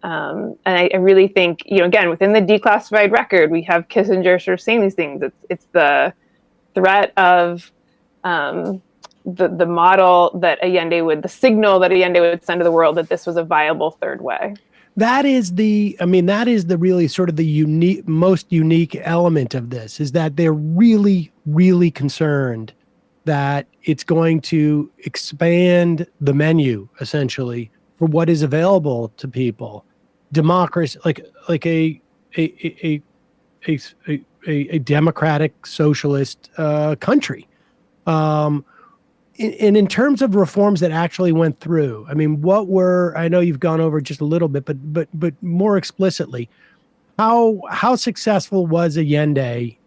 And I really think, again, within the declassified record, we have Kissinger sort of saying these things. It's the threat of the model that the signal that Allende would send to the world that this was a viable third way. That is the really sort of the most unique element of this, is that they're really, really concerned that it's going to expand the menu essentially for what is available to people. Democracy, like a democratic socialist country. And in terms of reforms that actually went through, I mean, I know you've gone over just a little bit, but more explicitly, how successful was Allende?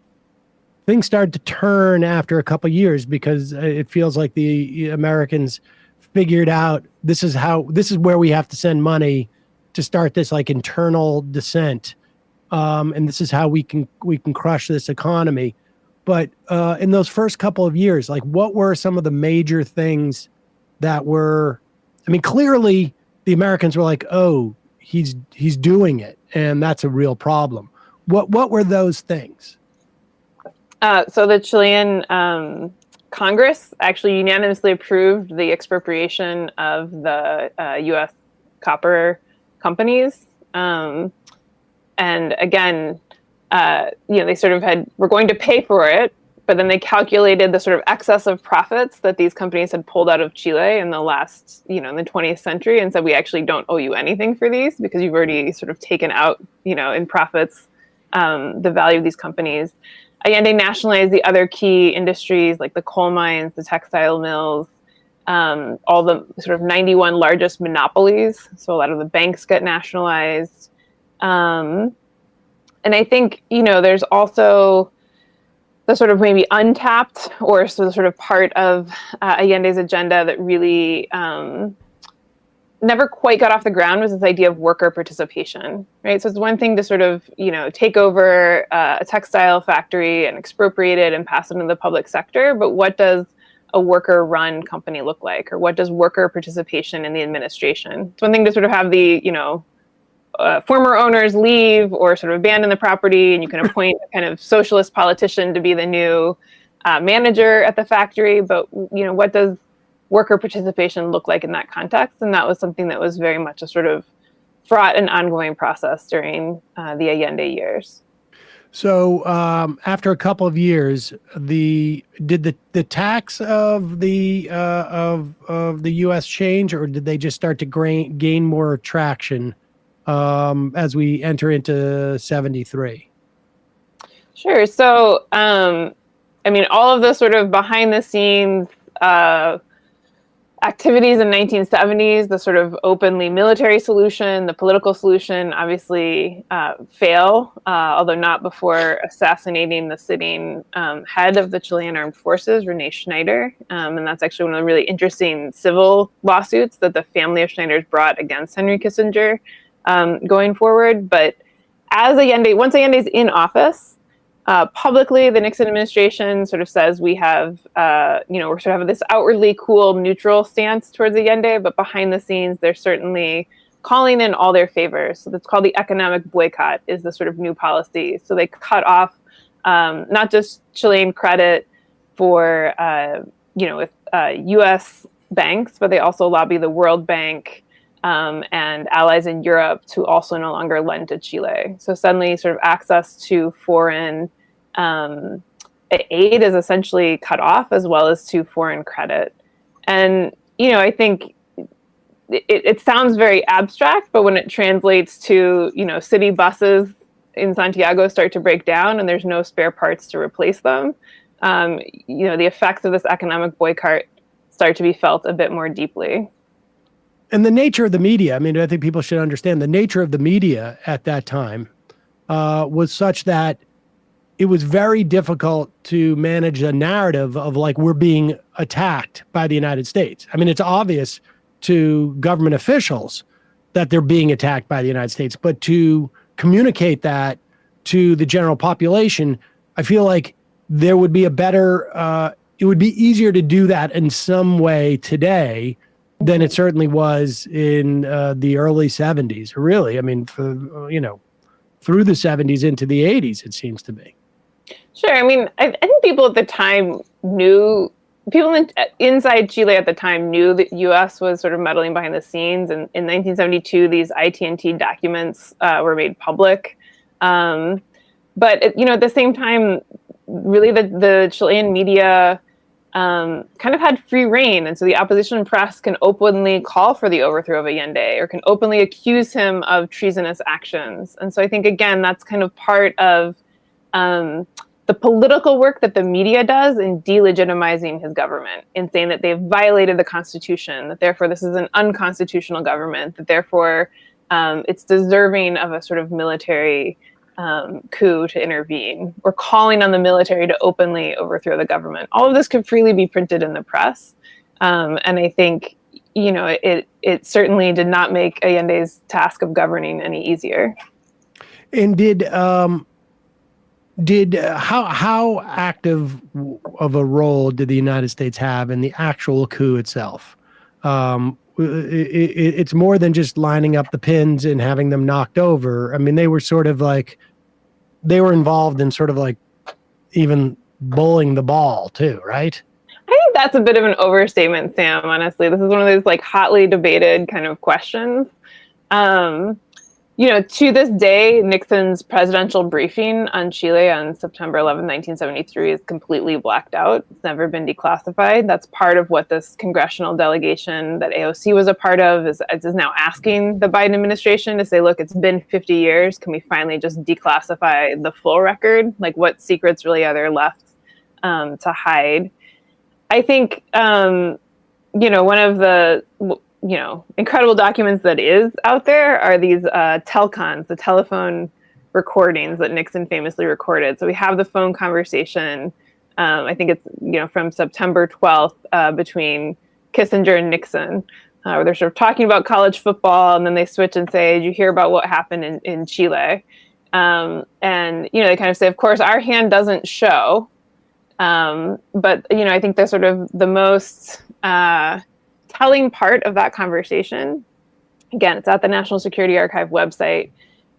Things started to turn after a couple of years because it feels like the Americans figured out this is where we have to send money to start this like internal descent, and this is how we can crush this economy. But in those first couple of years, like what were some of the major things that were, clearly the Americans were like, oh, he's doing it. And that's a real problem. What were those things? So the Chilean Congress actually unanimously approved the expropriation of the U.S. copper companies. And again, they sort of were going to pay for it, but then they calculated the sort of excess of profits that these companies had pulled out of Chile in the last, in the 20th century, and said, we actually don't owe you anything for these because you've already sort of taken out, in profits, the value of these companies. Allende nationalized the other key industries like the coal mines, the textile mills, all the sort of 91 largest monopolies. So a lot of the banks get nationalized. And I think, there's also the sort of maybe untapped or sort of part of Allende's agenda that really never quite got off the ground was this idea of worker participation, right? So it's one thing to sort of, take over a textile factory and expropriate it and pass it into the public sector, but what does a worker-run company look like? Or what does worker participation in the administration? It's one thing to sort of have the, former owners leave or sort of abandon the property, and you can appoint a kind of socialist politician to be the new manager at the factory. But, what does worker participation look like in that context? And that was something that was very much a sort of fraught and ongoing process during the Allende years. So after a couple of years, did the tax of the U.S. change, or did they just start to gain more traction as we enter into 73? Sure. So, all of the sort of behind the scenes activities in 1970s, the sort of openly military solution, the political solution, obviously fail, although not before assassinating the sitting head of the Chilean Armed Forces, Rene Schneider. And that's actually one of the really interesting civil lawsuits that the family of Schneider's brought against Henry Kissinger going forward. But once Allende's in office, publicly, the Nixon administration sort of says we have, we're sort of this outwardly cool, neutral stance towards Allende, but behind the scenes, they're certainly calling in all their favors. So that's called the economic boycott, is the sort of new policy. So they cut off not just Chilean credit for, with U.S. banks, but they also lobby the World Bank and allies in Europe to also no longer lend to Chile. So suddenly sort of access to foreign aid is essentially cut off, as well as to foreign credit. And, I think it sounds very abstract, but when it translates to, city buses in Santiago start to break down and there's no spare parts to replace them, the effects of this economic boycott start to be felt a bit more deeply. And the nature of the media, I think people should understand the nature of the media at that time was such that it was very difficult to manage a narrative of like, we're being attacked by the United States. It's obvious to government officials that they're being attacked by the United States, but to communicate that to the general population, I feel like there would be a better, it would be easier to do that in some way today than it certainly was in the early 70s, really. Through the 70s into the 80s, it seems to be. Sure. I think people at the time inside Chile at the time knew that U.S. was sort of meddling behind the scenes. And in 1972, these IT&T documents were made public. But, at the same time, really the Chilean media kind of had free reign. And so the opposition press can openly call for the overthrow of Allende or can openly accuse him of treasonous actions. And so I think, again, that's kind of part of the political work that the media does in delegitimizing his government, in saying that they've violated the Constitution, that therefore this is an unconstitutional government, that therefore it's deserving of a sort of military coup to intervene, or calling on the military to openly overthrow the government. All of this could freely be printed in the press. And I think, it certainly did not make Allende's task of governing any easier. And how active of a role did the United States have in the actual coup itself? It's more than just lining up the pins and having them knocked over. They were sort of like, they were involved in sort of like even bowling the ball too, right? I think that's a bit of an overstatement, Sam, honestly. This is one of those like hotly debated kind of questions. To this day, Nixon's presidential briefing on Chile on September 11, 1973 is completely blacked out. It's never been declassified. That's part of what this congressional delegation that AOC was a part of is now asking the Biden administration to say, look, it's been 50 years. Can we finally just declassify the full record? Like, what secrets really are there left to hide? I think, one of the incredible documents that is out there are these telcons, the telephone recordings that Nixon famously recorded. So we have the phone conversation. I think it's, from September 12th between Kissinger and Nixon, where they're sort of talking about college football. And then they switch and say, did you hear about what happened in Chile? And, they kind of say, of course, our hand doesn't show. But, I think the sort of the most telling part of that conversation, again, it's at the National Security Archive website,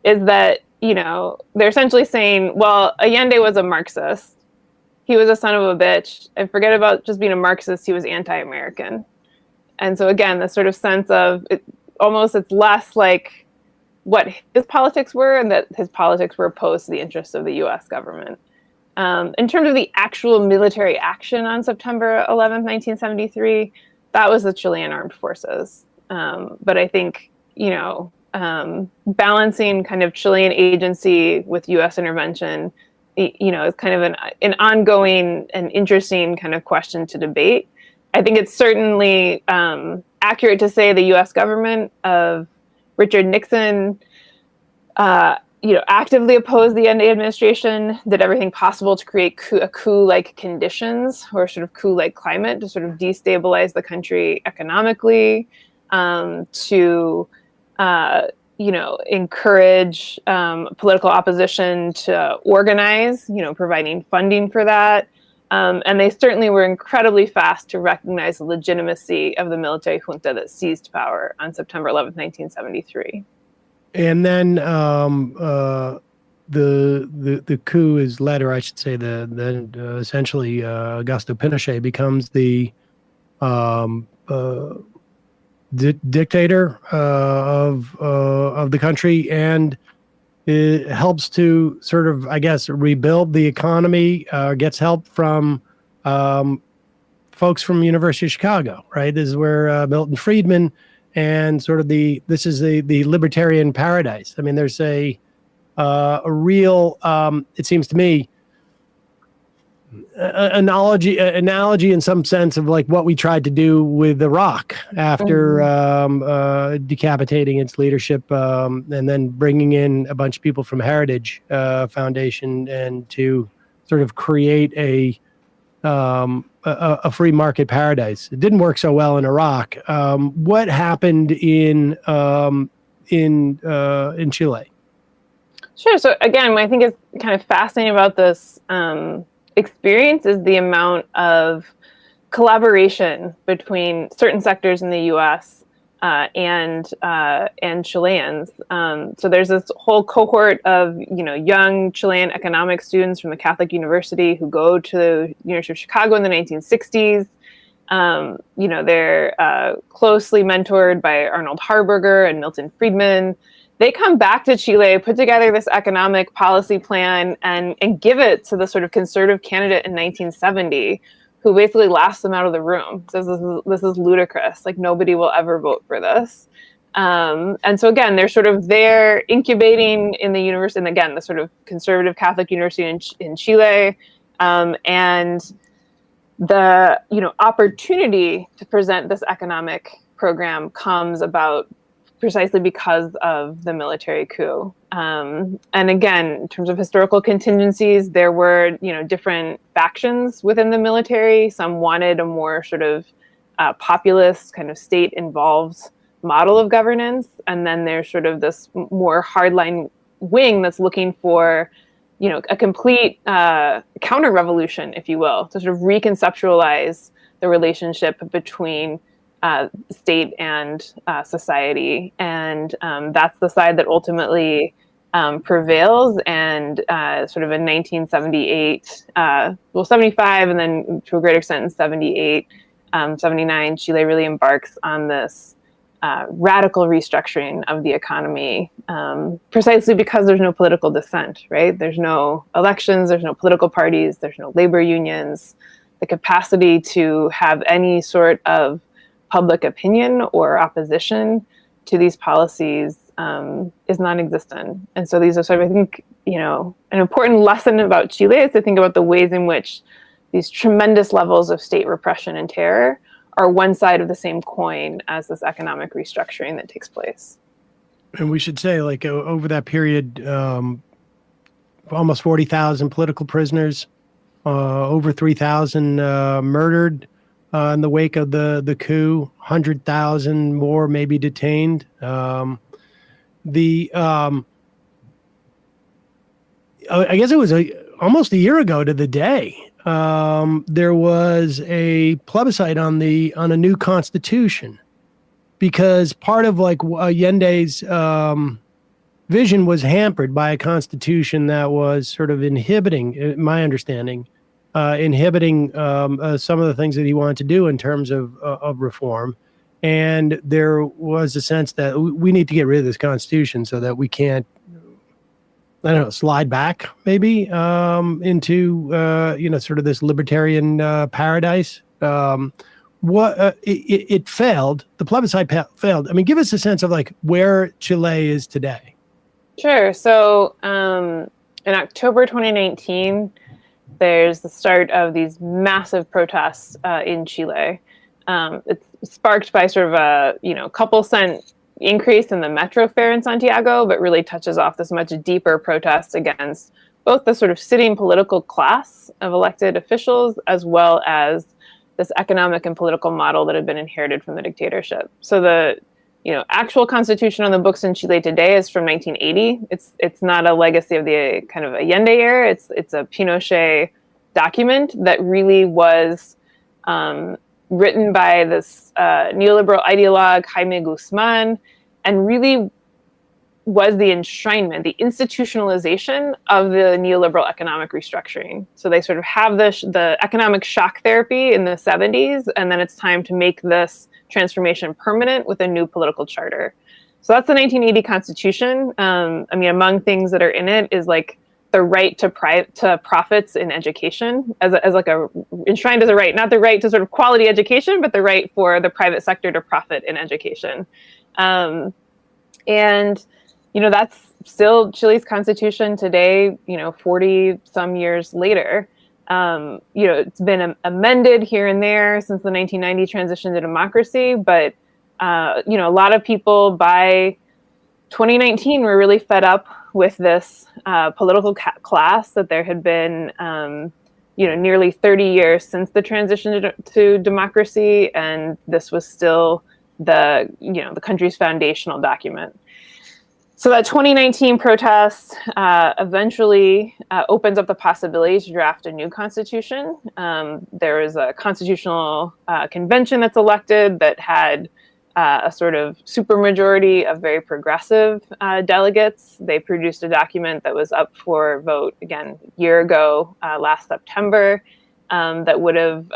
is that, they're essentially saying, well, Allende was a Marxist. He was a son of a bitch. And forget about just being a Marxist, he was anti-American. And so again, this sort of sense of it's less like what his politics were, and that his politics were opposed to the interests of the U.S. government. In terms of the actual military action on September 11th, 1973, that was the Chilean armed forces. But I think, balancing kind of Chilean agency with U.S. intervention, is kind of an ongoing and interesting kind of question to debate. I think it's certainly accurate to say the U.S. government of Richard Nixon, actively opposed the Allende administration, did everything possible to create coup-like conditions or sort of coup-like climate to sort of destabilize the country economically, to encourage political opposition to organize, providing funding for that. And they certainly were incredibly fast to recognize the legitimacy of the military junta that seized power on September 11th, 1973. And then the coup is led, or I should say, essentially Augusto Pinochet becomes the dictator of the country, and it helps to sort of, I guess, rebuild the economy. Gets help from folks from University of Chicago, right? This is where Milton Friedman and sort of this is the libertarian paradise. I mean, there's a real, it seems to me, analogy in some sense of like what we tried to do with Iraq after decapitating its leadership, and then bringing in a bunch of people from Heritage Foundation and to sort of create a free market paradise. It didn't work so well in Iraq. What happened in Chile? Sure. So again, what I think is kind of fascinating about this experience is the amount of collaboration between certain sectors in the U.S. and Chileans. So there's this whole cohort of young Chilean economic students from the Catholic University who go to the University of Chicago in the 1960s. They're closely mentored by Arnold Harburger and Milton Friedman. They come back to Chile, put together this economic policy plan, and give it to the sort of conservative candidate in 1970, who basically laughs them out of the room. Says this is ludicrous. Like, nobody will ever vote for this. And so again, they're sort of there incubating in the university, and again, the sort of conservative Catholic university in Chile, and the opportunity to present this economic program comes about precisely because of the military coup. And again, in terms of historical contingencies, there were, different factions within the military. Some wanted a more sort of populist kind of state-involved model of governance. And then there's sort of this more hardline wing that's looking for, a complete counter-revolution, if you will, to sort of reconceptualize the relationship between state and society, and that's the side that ultimately prevails. And sort of in 1978, 75, and then to a greater extent in 78, 79, Chile really embarks on this radical restructuring of the economy, precisely because there's no political dissent, right? There's no elections, there's no political parties, there's no labor unions. The capacity to have any sort of public opinion or opposition to these policies is non-existent. And so these are sort of, I think, an important lesson about Chile is to think about the ways in which these tremendous levels of state repression and terror are one side of the same coin as this economic restructuring that takes place. And we should say, like, over that period, almost 40,000 political prisoners, over 3,000 murdered in the wake of the coup, 100,000 more maybe detained. I guess it was almost a year ago to the day. There was a plebiscite on a new constitution, because part of like Allende's vision was hampered by a constitution that was sort of inhibiting, in my understanding, some of the things that he wanted to do in terms of reform. And there was a sense that we need to get rid of this constitution so that we can't, slide back maybe into, sort of this libertarian paradise. It failed. The plebiscite failed. I mean, give us a sense of like where Chile is today. Sure. So in October 2019, there's the start of these massive protests in Chile. It's sparked by sort of a couple cent increase in the metro fare in Santiago, but really touches off this much deeper protest against both the sort of sitting political class of elected officials, as well as this economic and political model that had been inherited from the dictatorship. So the actual constitution on the books in Chile today is from 1980. It's not a legacy of the kind of Allende era. It's a Pinochet document that really was written by this neoliberal ideologue, Jaime Guzman, and really was the enshrinement, the institutionalization of the neoliberal economic restructuring. So they sort of have the economic shock therapy in the 70s, and then it's time to make this transformation permanent with a new political charter. So that's the 1980 Constitution. I mean, among things that are in it is like the right to profits in education as like a enshrined as a right, not the right to sort of quality education, but the right for the private sector to profit in education. And, that's still Chile's constitution today, 40 some years later. It's been amended here and there since the 1990 transition to democracy, but, a lot of people by 2019 were really fed up with this political class that there had been, nearly 30 years since the transition to democracy, and this was still the country's foundational document. So that 2019 protest eventually opens up the possibility to draft a new constitution. There is a constitutional convention that's elected that had a sort of supermajority of very progressive delegates. They produced a document that was up for vote again a year ago, last September, that would have,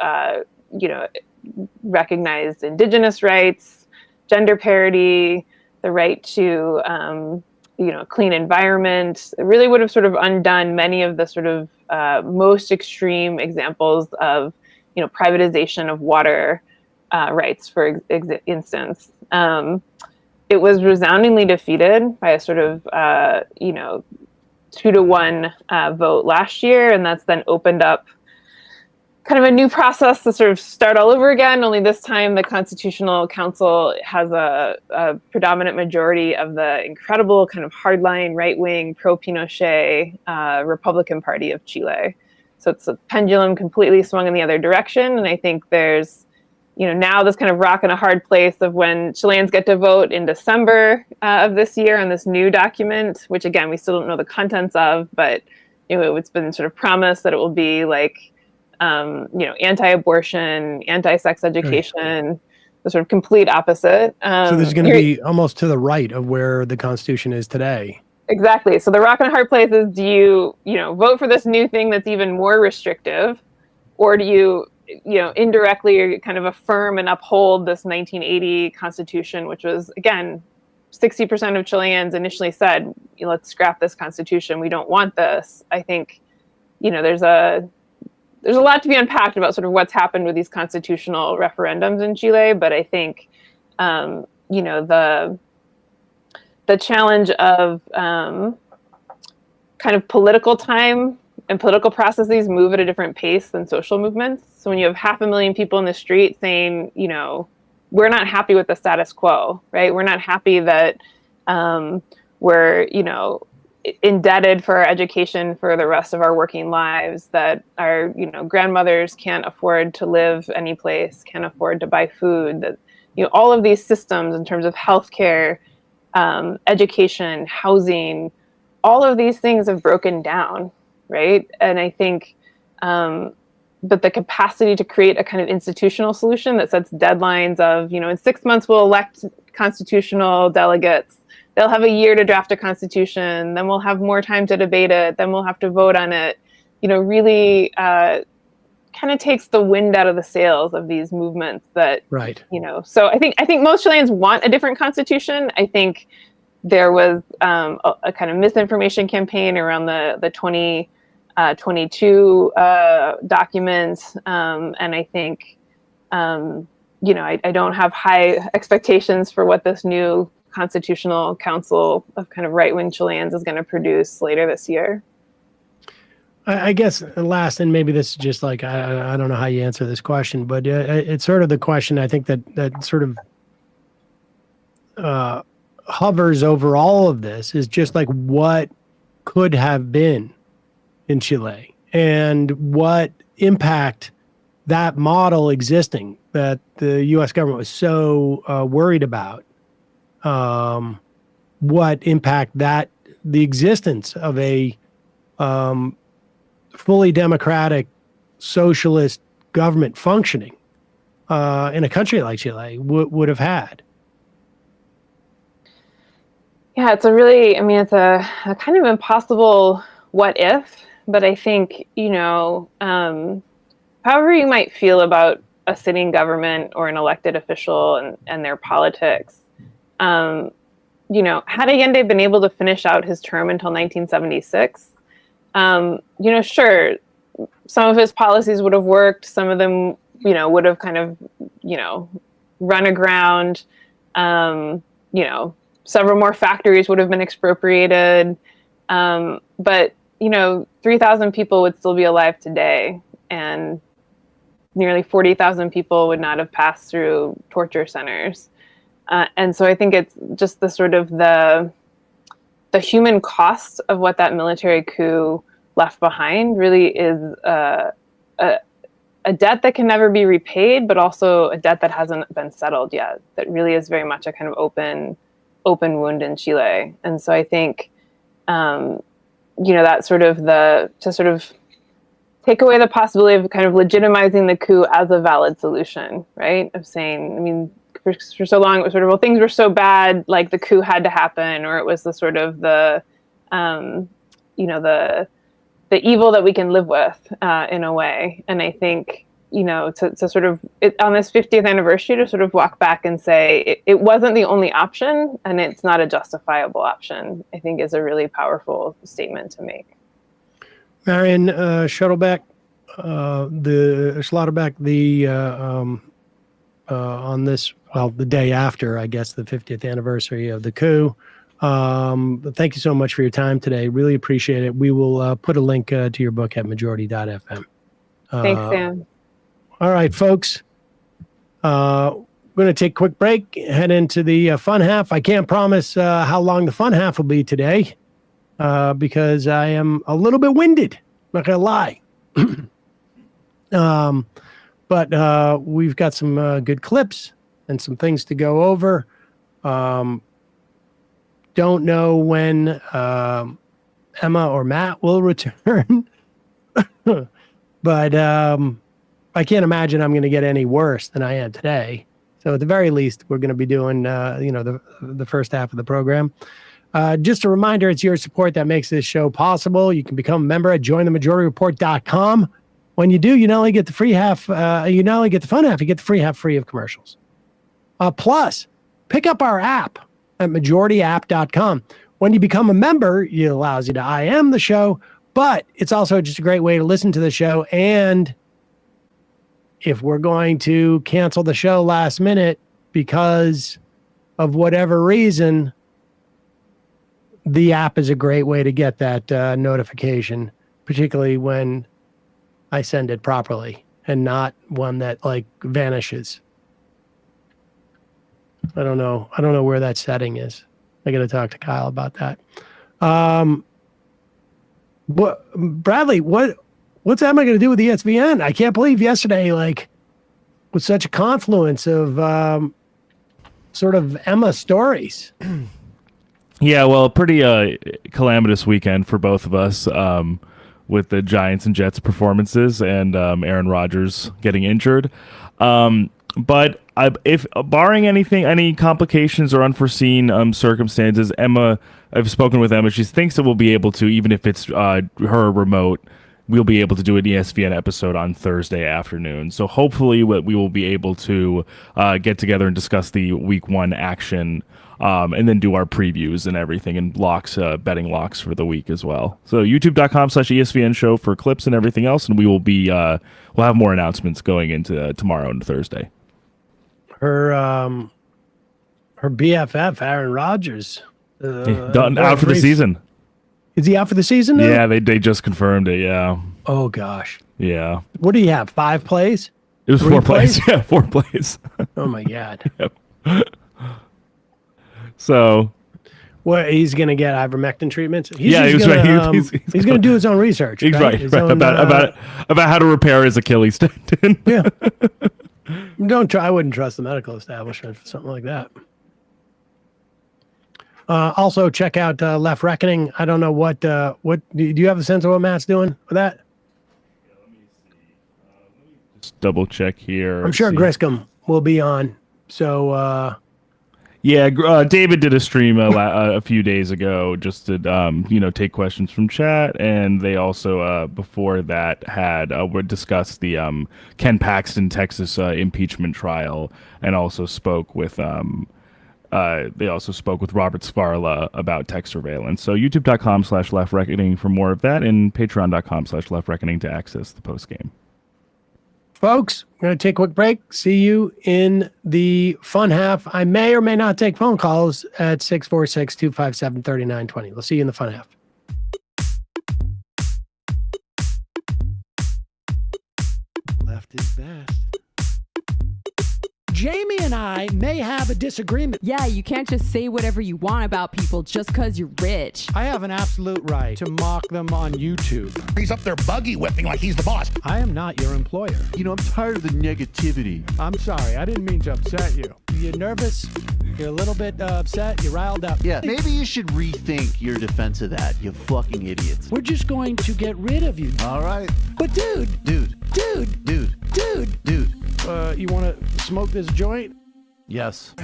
recognized indigenous rights, gender parity, the right to, clean environment. It really would have sort of undone many of the sort of most extreme examples of, privatization of water rights, for instance. It was resoundingly defeated by a sort of, 2-1 vote last year, and that's then opened up kind of a new process to sort of start all over again, only this time the Constitutional Council has a predominant majority of the incredible kind of hardline, right-wing, pro-Pinochet Republican Party of Chile. So it's a pendulum completely swung in the other direction, and I think there's now this kind of rock and a hard place of when Chileans get to vote in December of this year on this new document, which again, we still don't know the contents of, but it's been sort of promised that it will be like, anti-abortion, anti-sex education, the sort of complete opposite. So this is going to be almost to the right of where the Constitution is today. Exactly. So the rock and a hard place is, do you, vote for this new thing that's even more restrictive, or do you, indirectly kind of affirm and uphold this 1980 Constitution, which was, again, 60% of Chileans initially said, let's scrap this Constitution. We don't want this. I think, there's a lot to be unpacked about sort of what's happened with these constitutional referendums in Chile, but I think, the challenge of kind of political time and political processes move at a different pace than social movements. So when you have 500,000 people in the street saying, we're not happy with the status quo, right? We're not happy that we're, indebted for our education for the rest of our working lives, that our, grandmothers can't afford to live any place, can't afford to buy food, that, all of these systems in terms of healthcare, education, housing, all of these things have broken down, right? And I think, but the capacity to create a kind of institutional solution that sets deadlines of, in 6 months we'll elect constitutional delegates, they'll have a year to draft a constitution, then we'll have more time to debate it, then we'll have to vote on it, really kind of takes the wind out of the sails of these movements that, right. So I think most Chileans want a different constitution. I think there was a kind of misinformation campaign around the 2022 document. And I think, I don't have high expectations for what this new Constitutional Council of kind of right-wing Chileans is going to produce later this year. I guess last, and maybe this is just like, I don't know how you answer this question, but it's sort of the question I think that sort of hovers over all of this is just like what could have been in Chile and what impact that model existing that the U.S. government was so worried about, what impact that the existence of a fully democratic socialist government functioning in a country like Chile would have had. Yeah, it's a kind of impossible what if, but I think, however you might feel about a sitting government or an elected official and their politics, had Allende been able to finish out his term until 1976, sure, some of his policies would have worked. Some of them, would have kind of, run aground. Several more factories would have been expropriated. But, 3,000 people would still be alive today. And nearly 40,000 people would not have passed through torture centers. And so I think it's just the sort of the human cost of what that military coup left behind really is a debt that can never be repaid, but also a debt that hasn't been settled yet. That really is very much a kind of open wound in Chile. And so I think, that sort of to sort of take away the possibility of kind of legitimizing the coup as a valid solution, right? Of saying, for so long it was sort of, well, things were so bad, like the coup had to happen, or it was the sort of the evil that we can live with in a way. And I think, to sort of, on this 50th anniversary, to sort of walk back and say it wasn't the only option and it's not a justifiable option, I think is a really powerful statement to make. Marian Schlotterbeck, on this, the day after, I guess, the 50th anniversary of the coup. Thank you so much for your time today. Really appreciate it. We will put a link to your book at majority.fm. Thanks, Sam. All right, folks. We're going to take a quick break, head into the fun half. I can't promise how long the fun half will be today because I am a little bit winded. Not going to lie. But we've got some good clips and some things to go over. Don't know when Emma or Matt will return. But I can't imagine I'm going to get any worse than I am today. So at the very least, we're going to be doing, the first half of the program. Just a reminder, it's your support that makes this show possible. You can become a member at jointhemajorityreport.com. When you do, you not only get the free half, you not only get the fun half, you get the free half free of commercials. Plus, pick up our app at majorityapp.com. When you become a member, it allows you to IM the show, but it's also just a great way to listen to the show. And if we're going to cancel the show last minute because of whatever reason, the app is a great way to get that notification, particularly when I send it properly and not one that vanishes. I don't know where that setting is. I got to talk to Kyle about that. Bradley, what's Emma going to do with ESPN? I can't believe yesterday, was such a confluence of sort of Emma stories. Yeah, well, pretty calamitous weekend for both of us with the Giants and Jets performances and Aaron Rodgers getting injured. But if barring any complications or unforeseen circumstances, I've spoken with Emma. She thinks that we'll be able to, even if it's her remote, we'll be able to do an ESPN episode on Thursday afternoon. So hopefully we will be able to get together and discuss the week 1 action and then do our previews and everything and betting locks for the week as well. So youtube.com/ESPN show for clips and everything else. And we will be, we'll have more announcements going into tomorrow and Thursday. Her BFF, Aaron Rodgers, out for the season. Is he out for the season now? Yeah, they just confirmed it. Yeah. Oh gosh. Yeah. What do you have? 5 plays? It was 4 plays. Yeah, 4 plays. Oh my God. Yep. So, what he's gonna get ivermectin treatments? He's right. He's gonna do his own research. He's right. About how to repair his Achilles tendon. Yeah. I wouldn't trust the medical establishment for something like that. Also, check out Left Reckoning. I don't know what do you have a sense of what Matt's doing with that? Yeah, let me see. just double check here. I'm sure Griscom will be on. So, David did a stream a few days ago just to, take questions from chat. And they also, before that, would discuss the Ken Paxton, Texas impeachment trial, and also spoke with they also spoke with Robert Sfarla about tech surveillance. So youtube.com/Left Reckoning for more of that, and patreon.com/Left Reckoning to access the post game. folks, we're going to take a quick break. See you in the fun half. I may or may not take phone calls at 646-257-3920. We'll see you in the fun half. Left is best. Jamie and I may have a disagreement. Yeah, you can't just say whatever you want about people just because you're rich. I have an absolute right to mock them on YouTube. He's up there buggy whipping like he's the boss. I am not your employer. I'm tired of the negativity. I'm sorry, I didn't mean to upset you. You're nervous? You're a little bit upset? You're riled up? Yeah, maybe you should rethink your defense of that, you fucking idiots. We're just going to get rid of you. All right. But dude. You want to smoke this joint? Yes.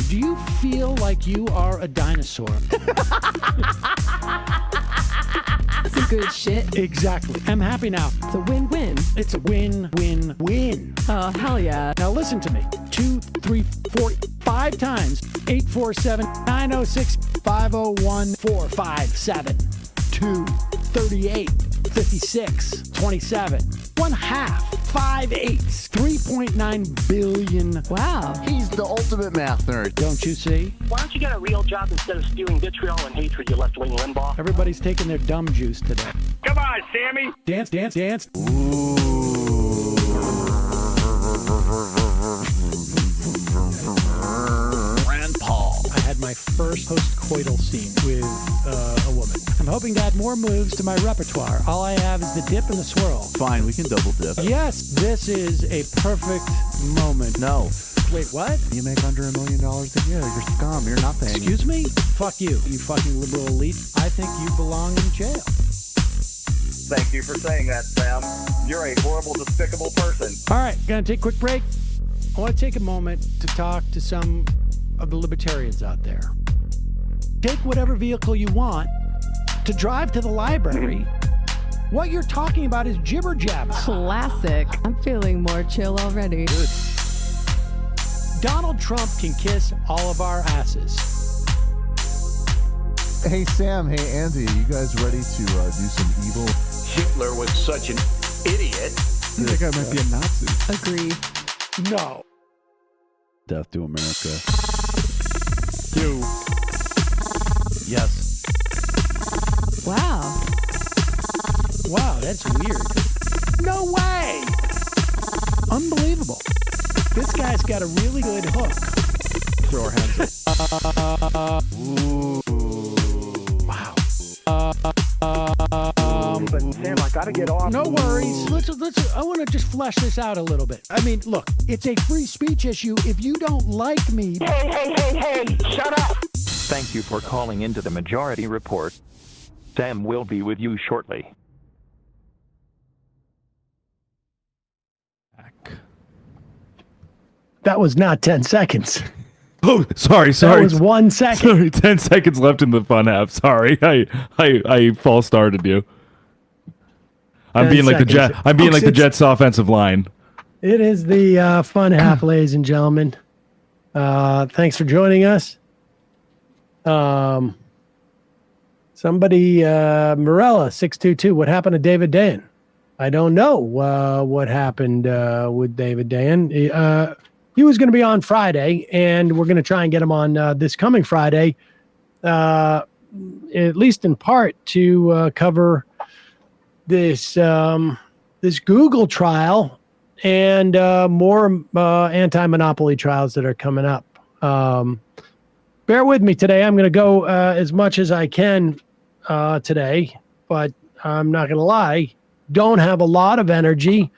Do you feel like you are a dinosaur? Some good shit. Exactly. I'm happy now. It's a win-win. It's a win-win-win. Oh, hell yeah. Now listen to me. 2, 3, 4, 5 times. 847-906-501-457. 2, 38, 56, 27. 1/2. 5 eighths. 3.9 billion. Wow. He's the ultimate math nerd. Don't you see? Why don't you get a real job instead of spewing vitriol and hatred, you left-wing Limbaugh? Everybody's taking their dumb juice today. Come on, Sammy. Dance, dance, dance. Rand Paul. I had my first post-coital scene with a woman. I'm hoping to add more moves to my repertoire. All I have is the dip and the swirl. Fine, we can double dip. Yes, this is a perfect moment. No. Wait, what? You make under $1 million a year. You're scum. You're nothing. Excuse me? Fuck you, you fucking liberal elite. I think you belong in jail. Thank you for saying that, Sam. You're a horrible, despicable person. All right, gonna take a quick break. I want to take a moment to talk to some of the libertarians out there. Take whatever vehicle you want to drive to the library. What you're talking about is jibber jabber. Classic. I'm feeling more chill already. Good. Donald Trump can kiss all of our asses. Hey, Sam. Hey, Andy. You guys ready to do some evil? Hitler was such an idiot. That guy might be a Nazi. Agree. No. Death to America. You. Yes. Wow. Wow, that's weird. No way! Unbelievable. This guy's got a really good hook. Throw our hands up. Ooh. Wow. But Sam, I gotta get off. No worries. Let's. I want to just flesh this out a little bit. I mean, look, it's a free speech issue. If you don't like me, Hey, shut up. Thank you for calling into the Majority Report. Sam will be with you shortly. That was not 10 seconds. Oh, sorry. That was 1 second. Sorry, 10 seconds left in the fun app. Sorry, I false started you. I'm being like the Jets offensive line. It is the fun half, ladies and gentlemen. Thanks for joining us. Somebody, Morella 622. What happened to David Dan? I don't know what happened with David Dan. He was going to be on Friday, and we're going to try and get him on this coming Friday, at least in part to cover this this Google trial and more anti-monopoly trials that are coming up. Bear with me today. I'm going to go as much as I can today, but I'm not going to lie. Don't have a lot of energy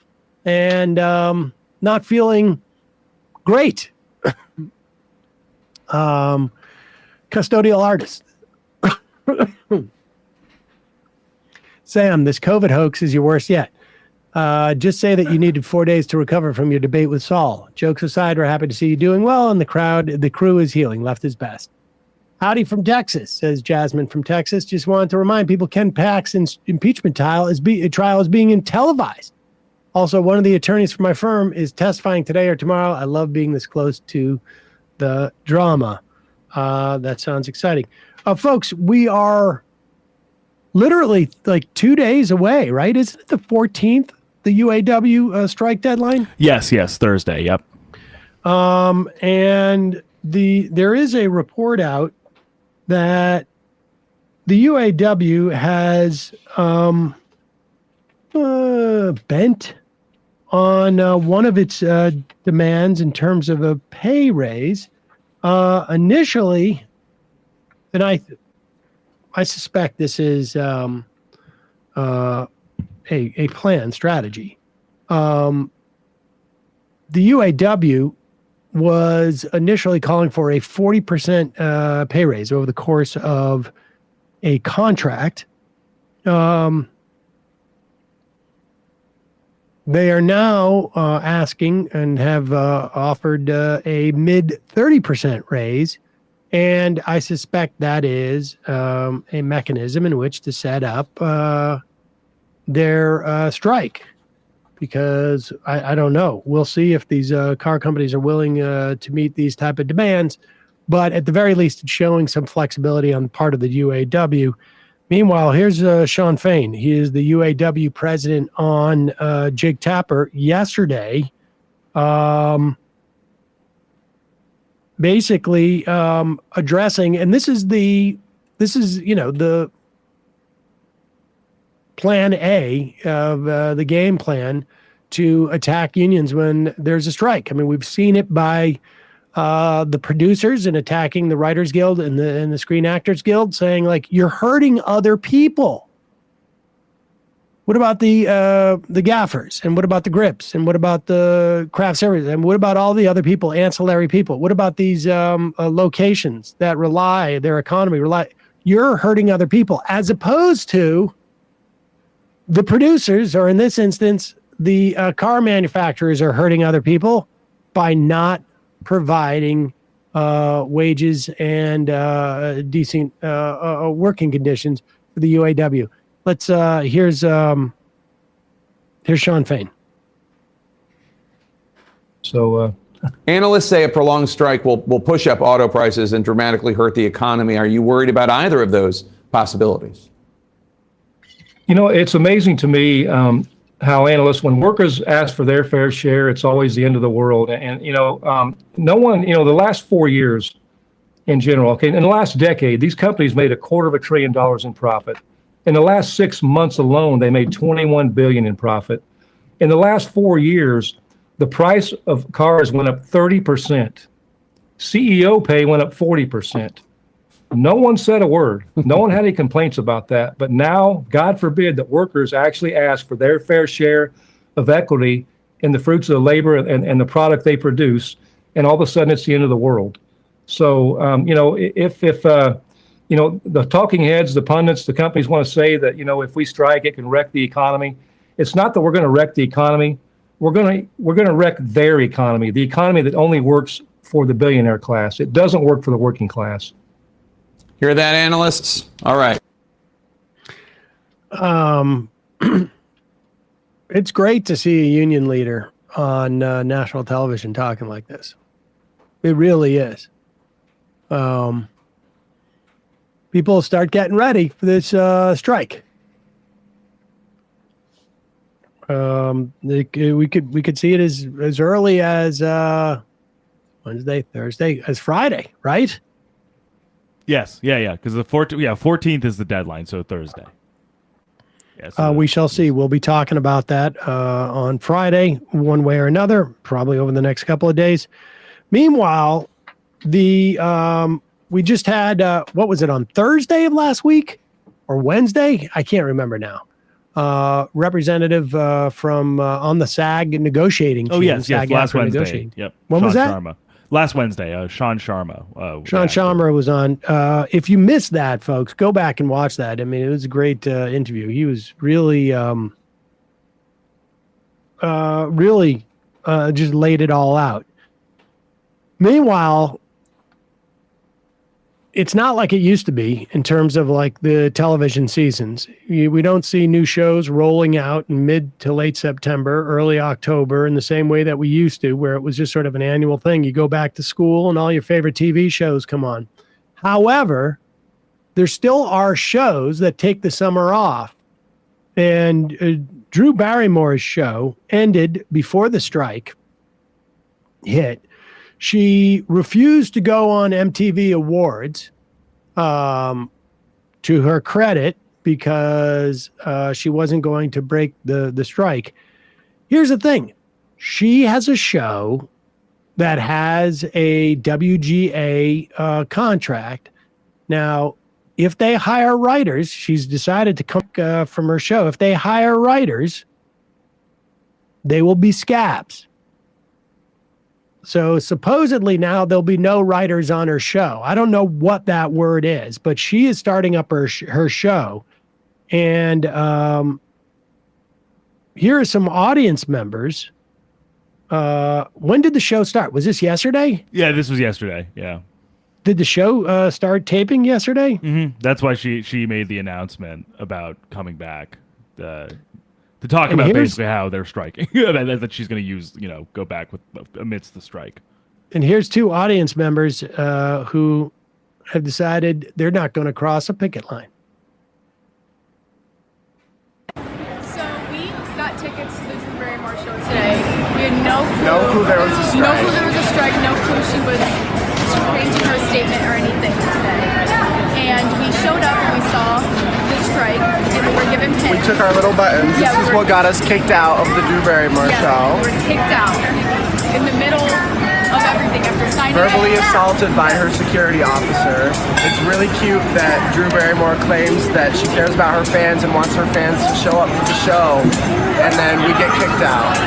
and not feeling great. Custodial artist. Sam, this COVID hoax is your worst yet. Just say that you needed 4 days to recover from your debate with Saul. Jokes aside, we're happy to see you doing well, and the crew is healing. Left is best. Howdy from Texas, says Jasmine from Texas. Just wanted to remind people Ken Paxton's impeachment trial is being televised. Also, one of the attorneys for my firm is testifying today or tomorrow. I love being this close to the drama. That sounds exciting. Folks, we are literally like 2 days away, right? Isn't it the 14th, the UAW strike deadline? Yes, Thursday, yep. And there is a report out that the UAW has bent on one of its demands in terms of a pay raise. Initially, and I suspect this is a planned strategy. The UAW was initially calling for a 40% pay raise over the course of a contract. They are now asking and have offered a mid 30% raise. And I suspect that is a mechanism in which to set up their strike. Because I don't know. We'll see if these car companies are willing to meet these type of demands. But at the very least, it's showing some flexibility on the part of the UAW. Meanwhile, here's Sean Fain. He is the UAW president on Jake Tapper yesterday. Basically addressing, and this is the plan A of the game plan to attack unions when there's a strike. I mean, we've seen it by the producers and attacking the Writers Guild and the Screen Actors Guild, saying like, you're hurting other people. What about the gaffers? And what about the grips? And what about the craft services? And what about all the other people, ancillary people? What about these locations that their economy rely? You're hurting other people, as opposed to the producers, or in this instance, the car manufacturers, are hurting other people by not providing wages and decent working conditions for the UAW. Let's here's Sean Fain. So analysts say a prolonged strike will push up auto prices and dramatically hurt the economy. Are you worried about either of those possibilities? You know, it's amazing to me how analysts, when workers ask for their fair share, it's always the end of the world. And, no one, the last 4 years in general, in the last decade, these companies made $250 billion in profit. In the last 6 months alone, they made $21 billion in profit. In the last 4 years, the price of cars went up 30%. CEO pay went up 40%. No one said a word. No one had any complaints about that. But now, God forbid that workers actually ask for their fair share of equity in the fruits of the labor and the product they produce, and all of a sudden it's the end of the world. So, if the talking heads, the pundits, the companies want to say that, if we strike, it can wreck the economy. It's not that we're going to wreck the economy. We're going to wreck their economy, the economy that only works for the billionaire class. It doesn't work for the working class. Hear that, analysts? All right. It's great to see a union leader on national television talking like this. It really is. People start getting ready for this strike. We could see it as early as Wednesday, Thursday, as Friday, right? Yes, yeah, because the 14th is the deadline, so Thursday. Yeah, so we shall see. We'll be talking about that on Friday, one way or another, probably over the next couple of days. Meanwhile, we just had what was it, on Thursday of last week or Wednesday? I can't remember now. Representative from on the SAG negotiating team. Oh yes, SAG last Wednesday. Yep. When Sean was that? Sharma. Last Wednesday, Sean Sharma. Sean Sharma was on. If you missed that, folks, go back and watch that. I mean, it was a great interview. He was really really just laid it all out. Meanwhile, it's not like it used to be in terms of like the television seasons. We don't see new shows rolling out in mid to late September, early October in the same way that we used to, where it was just sort of an annual thing. You go back to school and all your favorite TV shows come on. However, there still are shows that take the summer off. And Drew Barrymore's show ended before the strike hit. She refused to go on MTV Awards, to her credit, because she wasn't going to break the strike. Here's the thing. She has a show that has a WGA contract. Now, if they hire writers, she's decided to come from her show. If they hire writers, they will be scabs. So supposedly now there'll be no writers on her show. I don't know what that word is, but she is starting up her show. And here are some audience members. When did the show start? Was this yesterday? Yeah, this was yesterday. Yeah. Did the show start taping yesterday? Mm-hmm. That's why she made the announcement about coming back to talk about basically how they're striking, that she's going to use, go back with amidst the strike. And here's two audience members who have decided they're not going to cross a picket line. So we got tickets to the Drew Barrymore show today. We had no clue there was a strike. No clue there was a strike. No clue she was changing her statement or anything today. And we showed up and we saw the strike, and we were given pins. We took our little buttons. Yeah, this is what got us kicked out of the Drew Barrymore show. We were kicked out in the middle of everything after signing Verbally it. assaulted by her security officer. It's really cute that Drew Barrymore claims that she cares about her fans and wants her fans to show up for the show, and then we get kicked out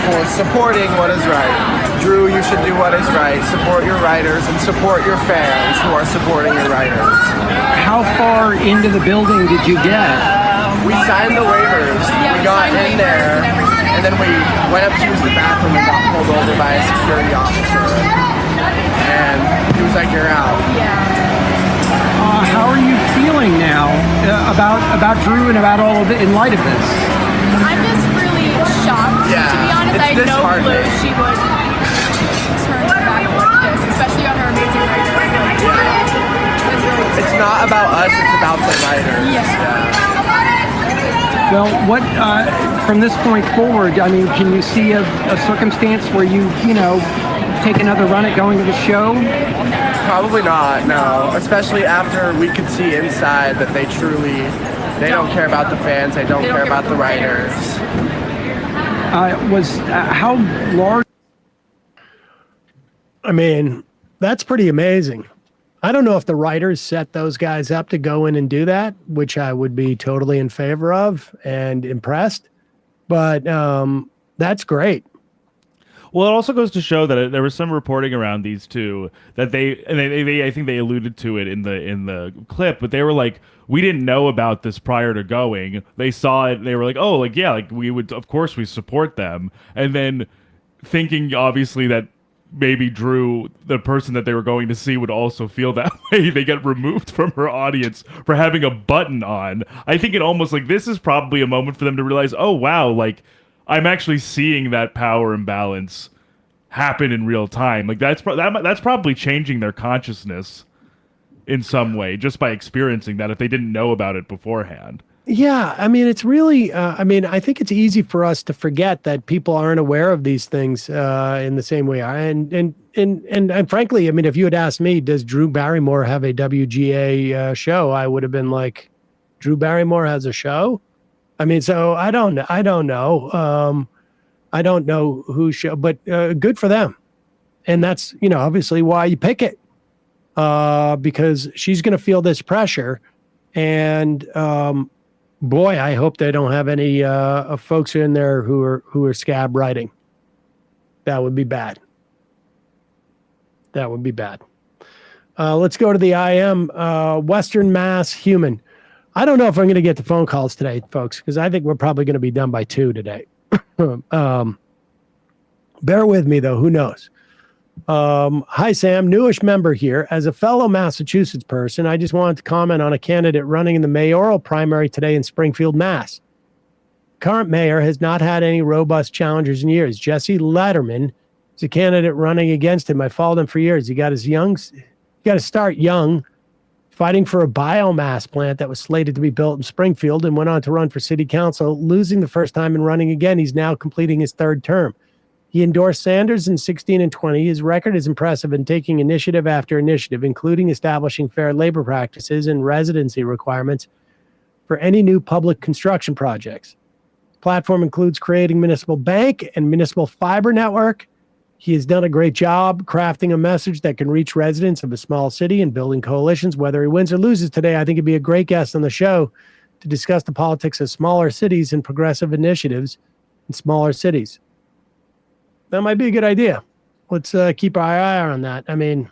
for supporting what is right. Drew, you should do what is right. Support your writers and support your fans who are supporting your writers. How far into the building did you get? We signed the waivers. Yeah, we got in there, and then we went up to use the bathroom and got pulled over by a security officer. And he was like, "You're out." How are you feeling now about Drew and about all of it in light of this? I'm just really shocked. Yeah, to be honest, I had it's no clue disheartening. she would turn her back like this, especially on her amazing writers. It's not about us, it's about the writers. Yeah. Well, what from this point forward, I mean, can you see a circumstance where you take another run at going to the show? Probably not, no. Especially after we could see inside that they don't care about the fans, they don't care about the writers. How large? I mean, that's pretty amazing. I don't know if the writers set those guys up to go in and do that, which I would be totally in favor of and impressed. But that's great. Well, it also goes to show that there was some reporting around these two that they I think they alluded to it in the clip, but they were like, we didn't know about this prior to going. They saw it, they were like, oh, like, yeah, like we would, of course we support them. And then thinking obviously that maybe Drew, the person that they were going to see, would also feel that way. They get removed from her audience for having a button on. I think it almost like this is probably a moment for them to realize, oh, wow, like I'm actually seeing that power imbalance happen in real time. Like that's probably changing their consciousness in some way just by experiencing that if they didn't know about it beforehand. Yeah, I mean, it's really, I think it's easy for us to forget that people aren't aware of these things in the same way. And frankly, I mean, if you had asked me, does Drew Barrymore have a WGA show? I would have been like, Drew Barrymore has a show? I mean, so I don't know. I don't know who show, but good for them. And that's, obviously why you pick it, because she's going to feel this pressure. And, boy, I hope they don't have any folks in there who are scab writing. That would be bad. That would be bad. Let's go to the IM, Western Mass Human. I don't know if I'm going to get the phone calls today, folks, because I think we're probably going to be done by 2 today. Bear with me, though. Who knows? Hi, Sam. Newish member here. As a fellow Massachusetts person, I just wanted to comment on a candidate running in the mayoral primary today in Springfield, Mass. Current mayor has not had any robust challengers in years. Jesse Letterman is a candidate running against him. I followed him for years. He got to start young, fighting for a biomass plant that was slated to be built in Springfield, and went on to run for city council, losing the first time and running again. He's now completing his third term. He endorsed Sanders in 16 and 20. His record is impressive in taking initiative after initiative, including establishing fair labor practices and residency requirements for any new public construction projects. The platform includes creating municipal bank and municipal fiber network. He has done a great job crafting a message that can reach residents of a small city and building coalitions. Whether he wins or loses today, I think he'd be a great guest on the show to discuss the politics of smaller cities and progressive initiatives in smaller cities. That might be a good idea. Let's keep our eye on that. I mean,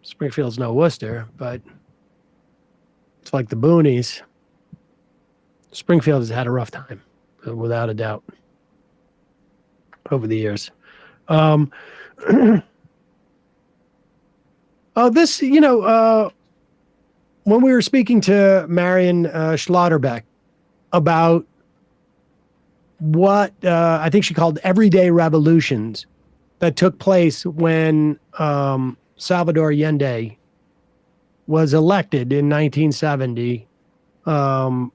Springfield's no Worcester, but it's like the boonies. Springfield has had a rough time, without a doubt, over the years. When we were speaking to Marian Schlotterbeck about what I think she called everyday revolutions that took place when Salvador Allende was elected in 1970 to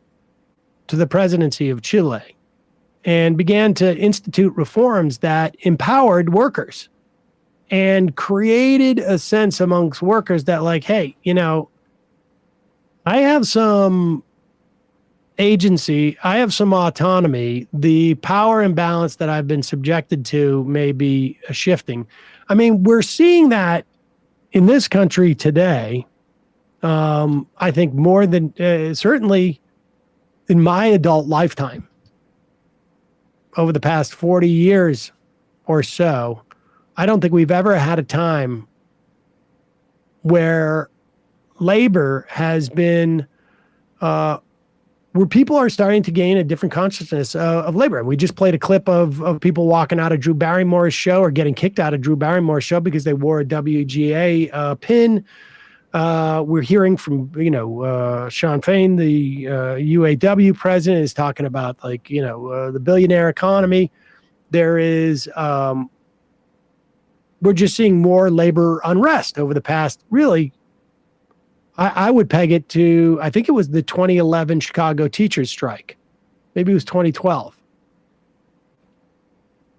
the presidency of Chile, and began to institute reforms that empowered workers and created a sense amongst workers that, like, hey, I have some agency, I have some autonomy. The power imbalance that I've been subjected to may be shifting. I mean, we're seeing that in this country today. I think more than certainly in my adult lifetime, over the past 40 years or so, I don't think we've ever had a time where labor has been where people are starting to gain a different consciousness of labor. And we just played a clip of people walking out of Drew Barrymore's show, or getting kicked out of Drew Barrymore's show because they wore a WGA pin. We're hearing from, Sean Fain, the UAW president, is talking about, the billionaire economy. There is, we're just seeing more labor unrest over the past, really, I would peg it to, I think it was the 2011 Chicago teachers strike. Maybe it was 2012.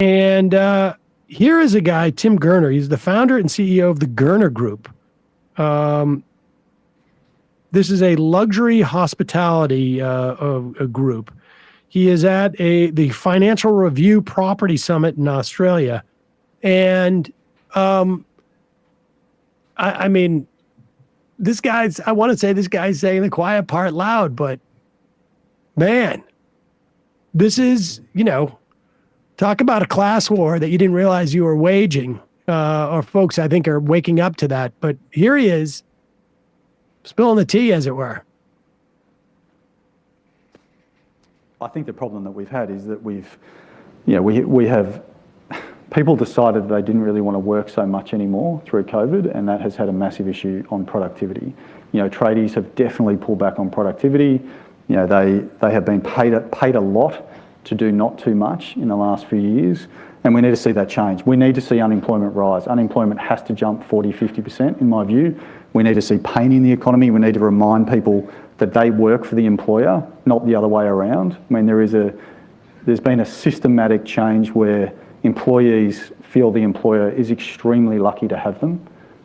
And here is a guy, Tim Gerner. He's the founder and CEO of the Gerner Group. This is a luxury hospitality group. He is at the Financial Review Property Summit in Australia. And I mean, I want to say this guy's saying the quiet part loud, but man, this is, talk about a class war that you didn't realize you were waging, or folks, I think, are waking up to that. But here he is, spilling the tea, as it were. I think the problem that we've had is that we have people decided they didn't really want to work so much anymore through COVID, and that has had a massive issue on productivity. Tradies have definitely pulled back on productivity. They have been paid a lot to do not too much in the last few years, and we need to see that change. We need to see unemployment rise. Unemployment has to jump 40-50%, in my view. We need to see pain in the economy. We need to remind people that they work for the employer, not the other way around. I mean, there's been a systematic change where employees feel the employer is extremely lucky to have them,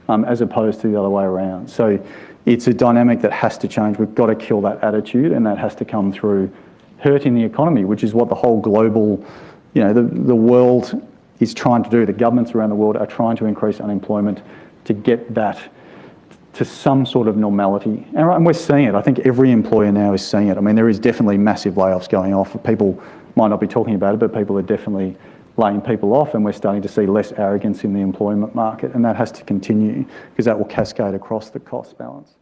as opposed to the other way around. So it's a dynamic that has to change. We've got to kill that attitude, and that has to come through hurting the economy, which is what the whole global, the world is trying to do. The governments around the world are trying to increase unemployment to get that to some sort of normality. And we're seeing it. I think every employer now is seeing it. I mean, there is definitely massive layoffs going off. People might not be talking about it, but people are definitely laying people off, and we're starting to see less arrogance in the employment market, and that has to continue because that will cascade across the cost balance.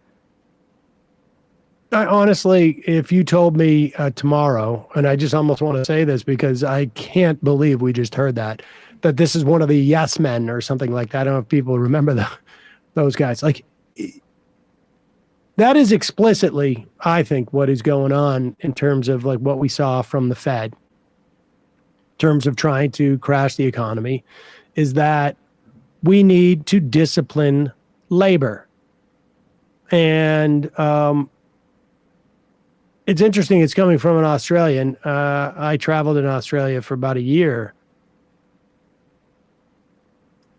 I honestly, if you told me tomorrow, and I just almost want to say this because I can't believe we just heard that this is one of the yes men or something like that. I don't know if people remember those guys. Like, that is explicitly, I think, what is going on in terms of like what we saw from the Fed, in terms of trying to crash the economy, is that we need to discipline labor. And it's interesting. It's coming from an Australian. I traveled in Australia for about a year.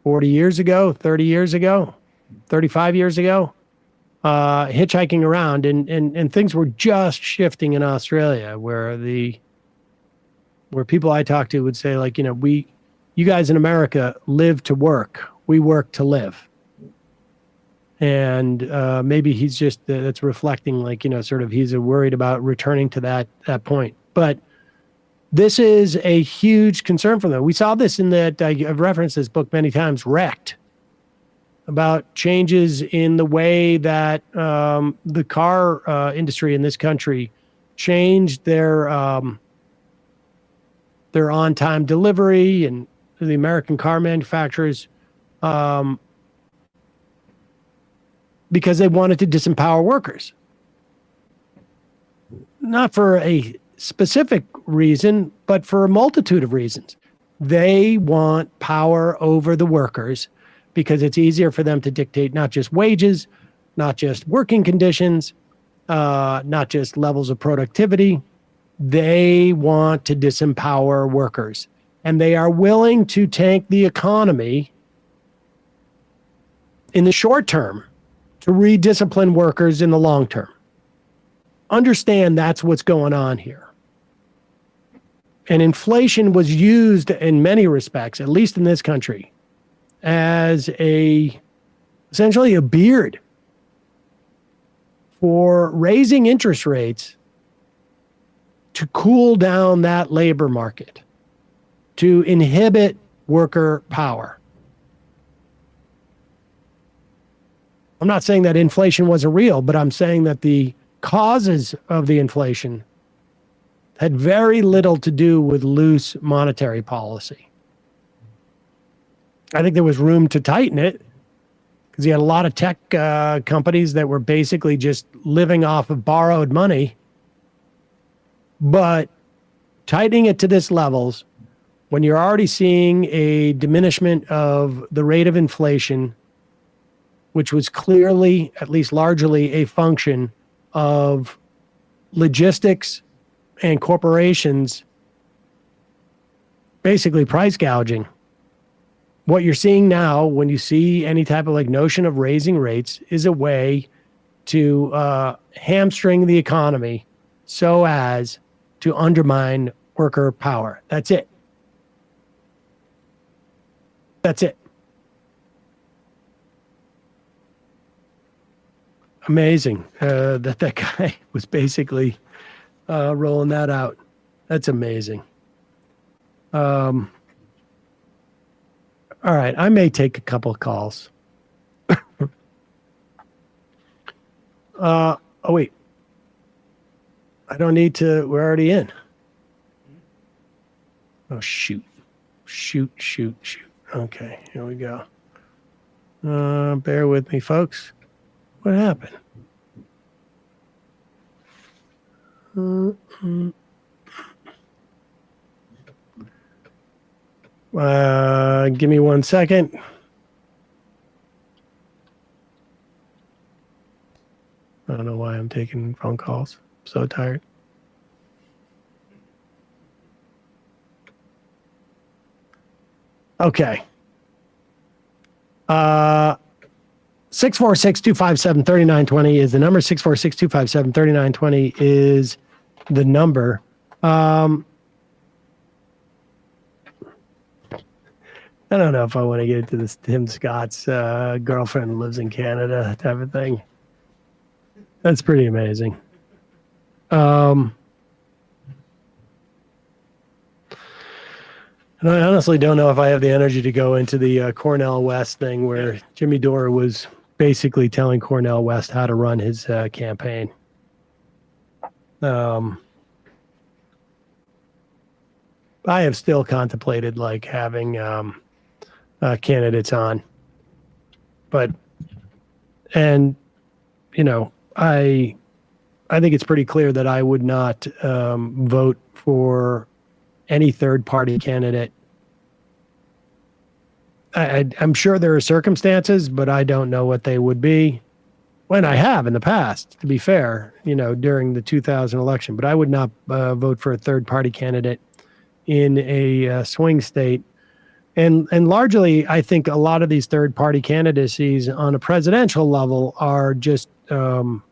40 years ago, 30 years ago, 35 years ago. Hitchhiking around and things were just shifting in Australia where people I talked to would say like, you guys in America live to work. We work to live. And maybe he's just, that's reflecting like, sort of he's worried about returning to that point. But this is a huge concern for them. We saw this in that, I've referenced this book many times, Wrecked, about changes in the way that the car industry in this country changed their on-time delivery, and the American car manufacturers, because they wanted to disempower workers. Not for a specific reason, but for a multitude of reasons. They want power over the workers because it's easier for them to dictate not just wages, not just working conditions, not just levels of productivity. They want to disempower workers. And they are willing to tank the economy in the short term to rediscipline workers in the long term. Understand that's what's going on here. And inflation was used in many respects, at least in this country, as essentially a beard for raising interest rates to cool down that labor market, to inhibit worker power. I'm not saying that inflation wasn't real, but I'm saying that the causes of the inflation had very little to do with loose monetary policy. I think there was room to tighten it because you had a lot of tech companies that were basically just living off of borrowed money. But tightening it to this levels, when you're already seeing a diminishment of the rate of inflation, which was clearly, at least largely, a function of logistics and corporations basically price gouging. What you're seeing now when you see any type of like notion of raising rates is a way to hamstring the economy so as to undermine worker power. That's it. That's it. Amazing that guy was basically rolling that out. That's amazing. All right, I may take a couple of calls. Oh, wait. I don't need to. We're already in. Oh, shoot. Shoot. Okay, here we go. Bear with me, folks. What happened? Give me 1 second. I don't know why I'm taking phone calls. I'm so tired. Okay. 646-257-3920 is the number. 646-257-3920 is the number. I don't know if I want to get into this Tim Scott's girlfriend lives in Canada type of thing. That's pretty amazing. And I honestly don't know if I have the energy to go into the Cornel West thing where Jimmy Dore was basically telling Cornel West how to run his campaign. I have still contemplated like having candidates on, and you know, I think it's pretty clear that I would not vote for any third party candidate. I'm sure there are circumstances, but I don't know what they would be. When I have in the past, to be fair, you know, during the 2000 election, but I would not vote for a third party candidate in a swing state. And largely, I think a lot of these third party candidacies on a presidential level are just, I'm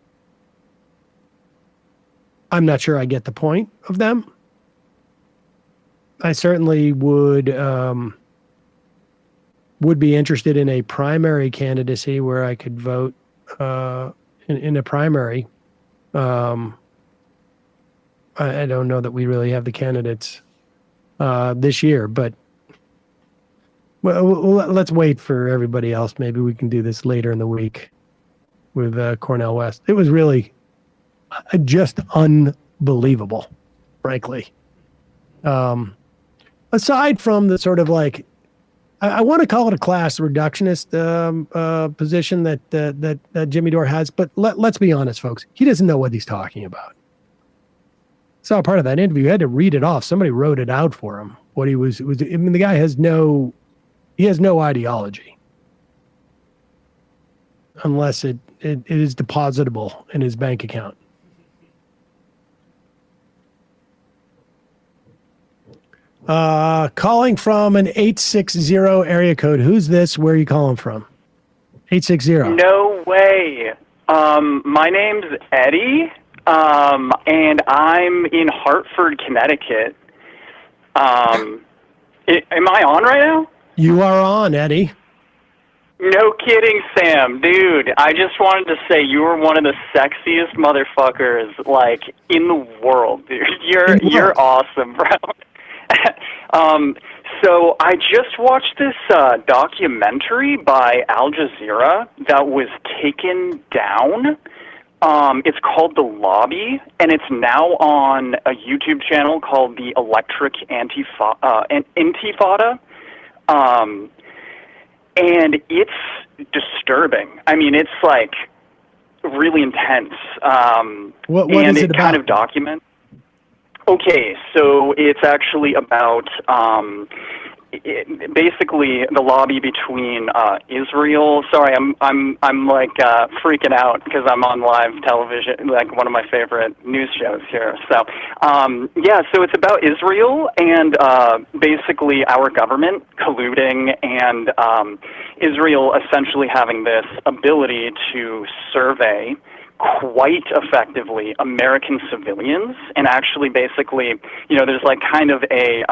not sure I get the point of them. I certainly would be interested in a primary candidacy where I could vote in a primary. I don't know that we really have the candidates this year, but well, let's wait for everybody else. Maybe we can do this later in the week with Cornel West. It was really just unbelievable, frankly. Aside from the sort of like, I want to call it a class reductionist position that Jimmy Dore has, but let's be honest, folks. He doesn't know what he's talking about. Saw part of that interview. He had to read it off. Somebody wrote it out for him. What he was. I mean, the guy has no ideology, unless it is depositable in his bank account. Calling from an 860 area code. Who's this? Where are you calling from? 860. No way. My name's Eddie, and I'm in Hartford, Connecticut. Am I on right now? You are on, Eddie. No kidding, Sam. Dude, I just wanted to say you are one of the sexiest motherfuckers, like, in the world, dude. You're awesome, bro. So I just watched this documentary by Al Jazeera that was taken down. It's called The Lobby, and it's now on a YouTube channel called The Electric Intifada. And it's disturbing. I mean, it's like really intense. What and is it it kind about? of documents. Okay, so it's actually about basically the lobby between Israel. Sorry, I'm like freaking out because I'm on live television, like one of my favorite news shows here. So yeah, so it's about Israel and basically our government colluding and Israel essentially having this ability to survey quite effectively American civilians, and actually basically, you know, there's like kind of a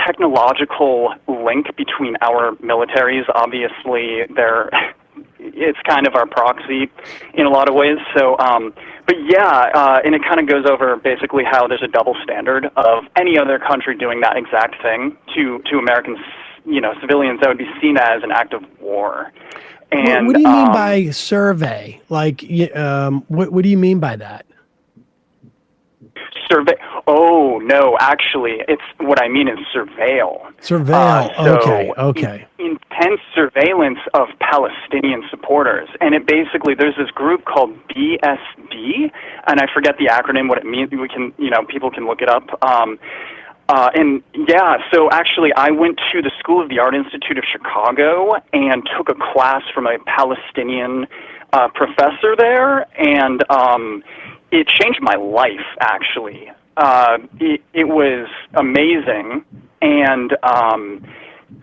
technological link between our militaries. Obviously, it's kind of our proxy in a lot of ways. So, but yeah, and it kind of goes over basically how there's a double standard of any other country doing that exact thing to American, you know, civilians. That would be seen as an act of war. And what do you mean by survey? Like, what do you mean by that? Survey? Oh, no, actually, it's what I mean is surveil. Surveil. Okay. Intense surveillance of Palestinian supporters. And it basically, there's this group called BSD, and I forget the acronym, what it means. We can, you know, people can look it up. And yeah, so actually I went to the School of the Art Institute of Chicago and took a class from a Palestinian professor there, and it changed my life, actually. It was amazing, and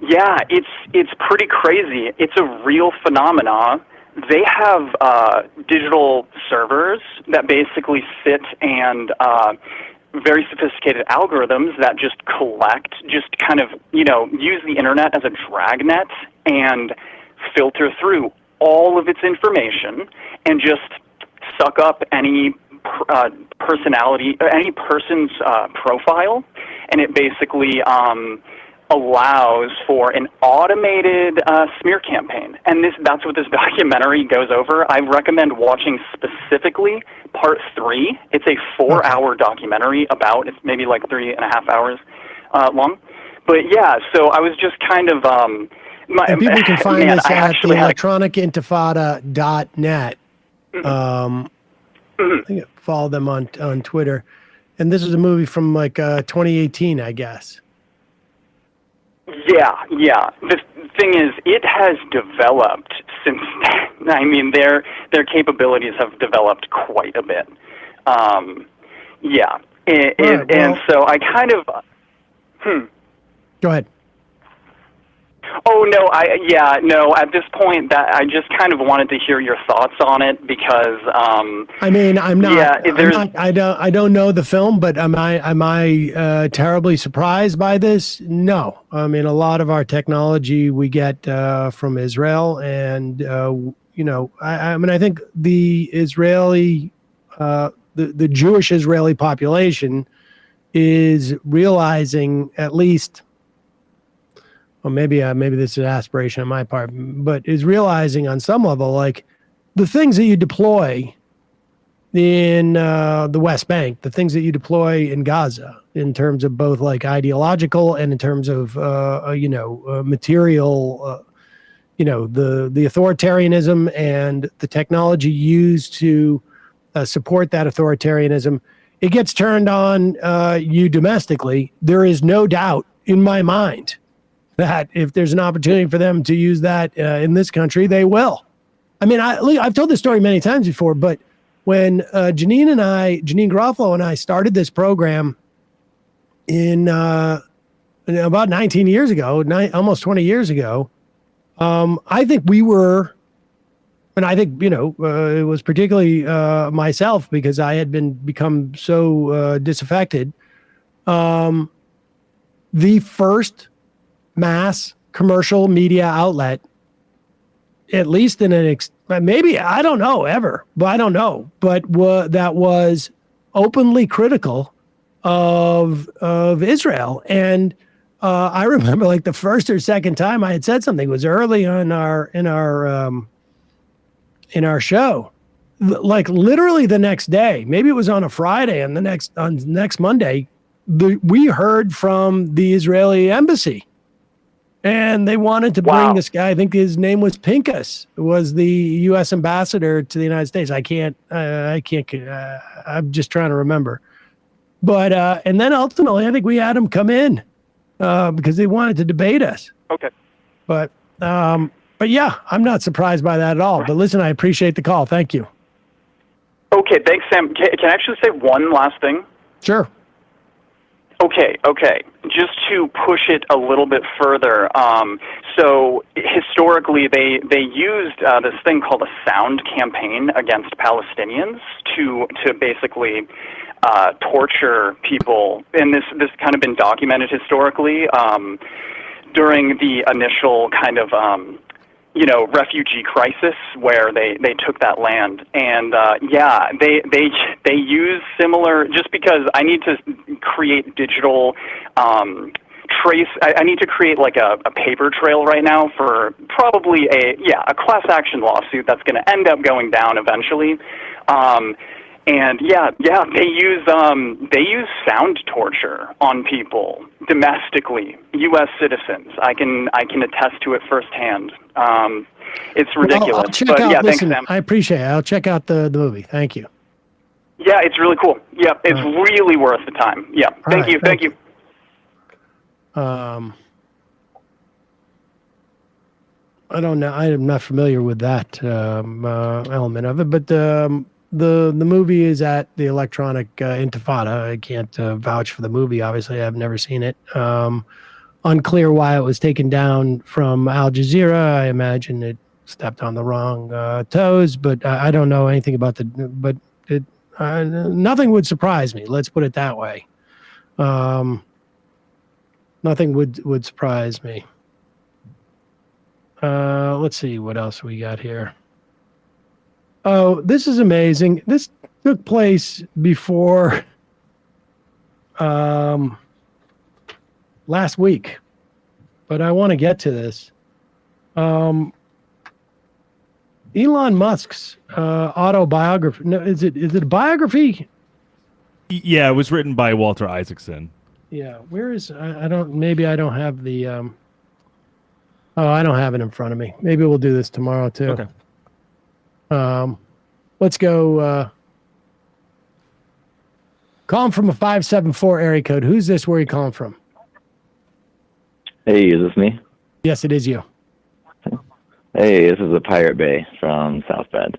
yeah, it's pretty crazy. It's a real phenomena. They have digital servers that basically sit and very sophisticated algorithms that just kind of, you know, use the internet as a dragnet and filter through all of its information and just suck up any personality, any person's profile, and it basically allows for an automated smear campaign. And that's what this documentary goes over. I recommend watching specifically part 3. It's a 4-hour documentary about, it's maybe like 3.5 hours long. But yeah, so I was just kind of... and people can find this at the electronicintifada.net. I think I follow them on Twitter. And this is a movie from like 2018, I guess. Yeah. The thing is, it has developed since then. I mean, their capabilities have developed quite a bit. And so I kind of... Go ahead. Oh no, at this point, that I just kind of wanted to hear your thoughts on it because I mean, I'm not. Yeah, I don't know the film, but am I terribly surprised by this? No. I mean, a lot of our technology we get from Israel, and I mean, I think the Israeli, the Jewish Israeli population is realizing at least. Well, maybe this is an aspiration on my part, but is realizing on some level, like the things that you deploy in the West Bank, the things that you deploy in Gaza, in terms of both like ideological and in terms of material, the authoritarianism and the technology used to support that authoritarianism, it gets turned on you domestically. There is no doubt in my mind that if there's an opportunity for them to use that in this country, they will. I mean, I've told this story many times before, but when Janine Garofalo and I started this program in about 19 years ago, almost 20 years ago, I think we were, and I think, it was particularly myself because I had become so disaffected, the first mass commercial media outlet, at least in maybe, I don't know ever, but I don't know, but that was openly critical of Israel. And I remember like the first or second time I had said something was early on in our show, like literally the next day, maybe it was on a Friday, and on next Monday, we heard from the Israeli embassy. And they wanted to bring this guy. I think his name was Pincus, was the U.S. ambassador to the United States. I'm just trying to remember. But, and then ultimately, I think we had him come in because they wanted to debate us. Okay. But yeah, I'm not surprised by that at all. But listen, I appreciate the call. Thank you. Okay, thanks, Sam. Can I actually say one last thing? Sure. Okay. Just to push it a little bit further, so historically they used this thing called a sound campaign against Palestinians to basically torture people, and this kind of been documented historically during the initial kind of refugee crisis where they took that land, and they use similar, just because I need to create digital I need to create like a paper trail right now for probably a class action lawsuit that's going to end up going down eventually. And they use sound torture on people domestically, U.S. citizens. I can attest to it firsthand. It's ridiculous. Well, thanks, listen, Sam. I appreciate it. I'll check out the movie. Thank you. Yeah, it's really cool. Yeah, it's really worth the time. Yeah, thank you. I don't know. I'm not familiar with that element of it, but the movie is at the Electronic Intifada. I can't vouch for the movie. Obviously, I've never seen it. Unclear why it was taken down from Al Jazeera. I imagine it stepped on the wrong toes, but I don't know anything about nothing would surprise me. Let's put it that way. Nothing would surprise me. Let's see what else we got here. Oh, this is amazing. This took place before last week. but I want to get to this. Elon Musk's autobiography. No, is it a biography? Yeah, it was written by Walter Isaacson. Yeah, where is I don't maybe I don't have the I don't have it in front of me. Maybe we'll do this tomorrow too. Okay. Let's go call him from a 574 area code. Who's this? Where are you calling from? Hey, is this me? Yes, it is you. Hey, this is the Pirate Bay from South Bend,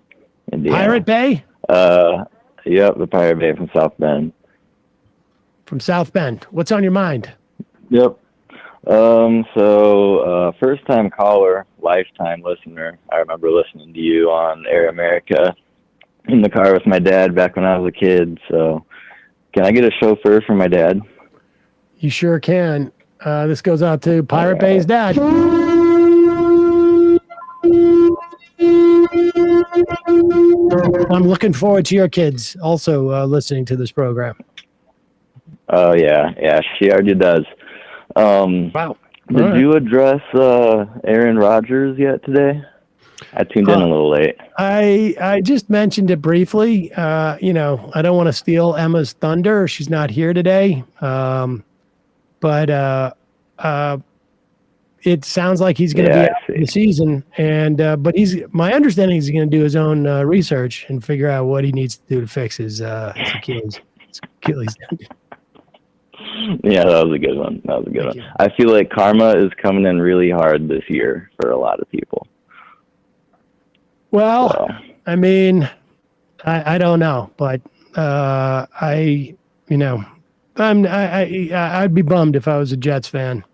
Indiana. Pirate Bay? Yep, the Pirate Bay from South Bend. From South Bend. What's on your mind? Yep. First time caller, lifetime listener. I remember listening to you on Air America in the car with my dad back when I was a kid. So can I get a chauffeur for my dad? You sure can. This goes out to Pirate Bay's dad. I'm looking forward to your kids also listening to this program. Oh, yeah, she already does. Wow. Did you address Aaron Rodgers yet today? I tuned in a little late. I just mentioned it briefly. I don't want to steal Emma's thunder. She's not here today. But it sounds like he's going to be out for the season. And but my understanding is he's going to do his own research and figure out what he needs to do to fix his Achilles. Yeah, that was a good one. I feel like karma is coming in really hard this year for a lot of people. Well, I mean, I don't know, but I'd be bummed if I was a Jets fan,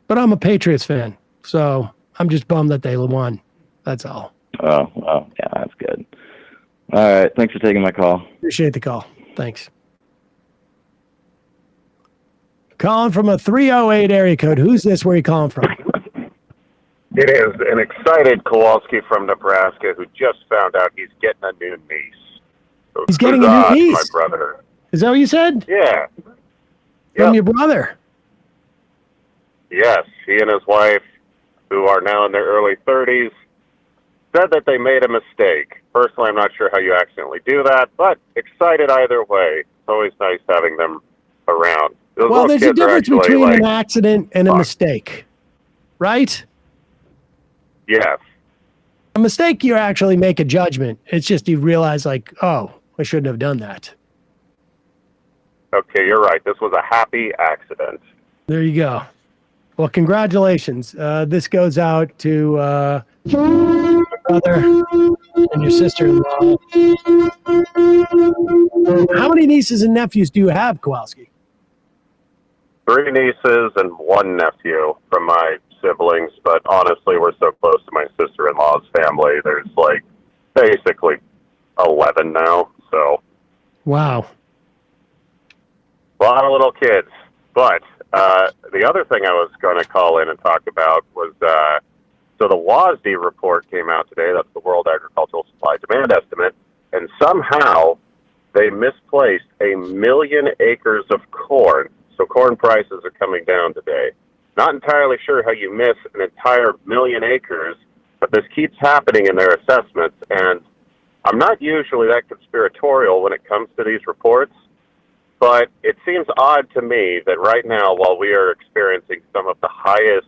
but I'm a Patriots fan, so I'm just bummed that they won. That's all. Oh, yeah, that's good. All right, thanks for taking my call. Appreciate the call. Thanks. Calling from a 308 area code. Who's this? Where are you calling from? It is an excited Kowalski from Nebraska who just found out he's getting a new niece. So he's getting a new niece? My brother. Is that what you said? Yeah. From your brother? Yes. He and his wife, who are now in their early 30s, said that they made a mistake. Personally, I'm not sure how you accidentally do that, but excited either way. It's always nice having them around. Well, there's a difference between an accident and a mistake, right? Yes. A mistake, you actually make a judgment. It's just you realize, like, oh, I shouldn't have done that. Okay, you're right. This was a happy accident. There you go. Well, congratulations. This goes out to your brother and your sister-in-law. How many nieces and nephews do you have, Kowalski? 3 nieces and 1 nephew from my siblings, but honestly, we're so close to my sister-in-law's family. There's like basically 11 now, so. Wow. A lot of little kids. But the other thing I was going to call in and talk about was, so the WASDE report came out today. That's the World Agricultural Supply Demand Estimate. And somehow they misplaced 1 million acres of corn. So corn prices are coming down today. Not entirely sure how you miss an entire 1 million acres, but this keeps happening in their assessments. And I'm not usually that conspiratorial when it comes to these reports, but it seems odd to me that right now, while we are experiencing some of the highest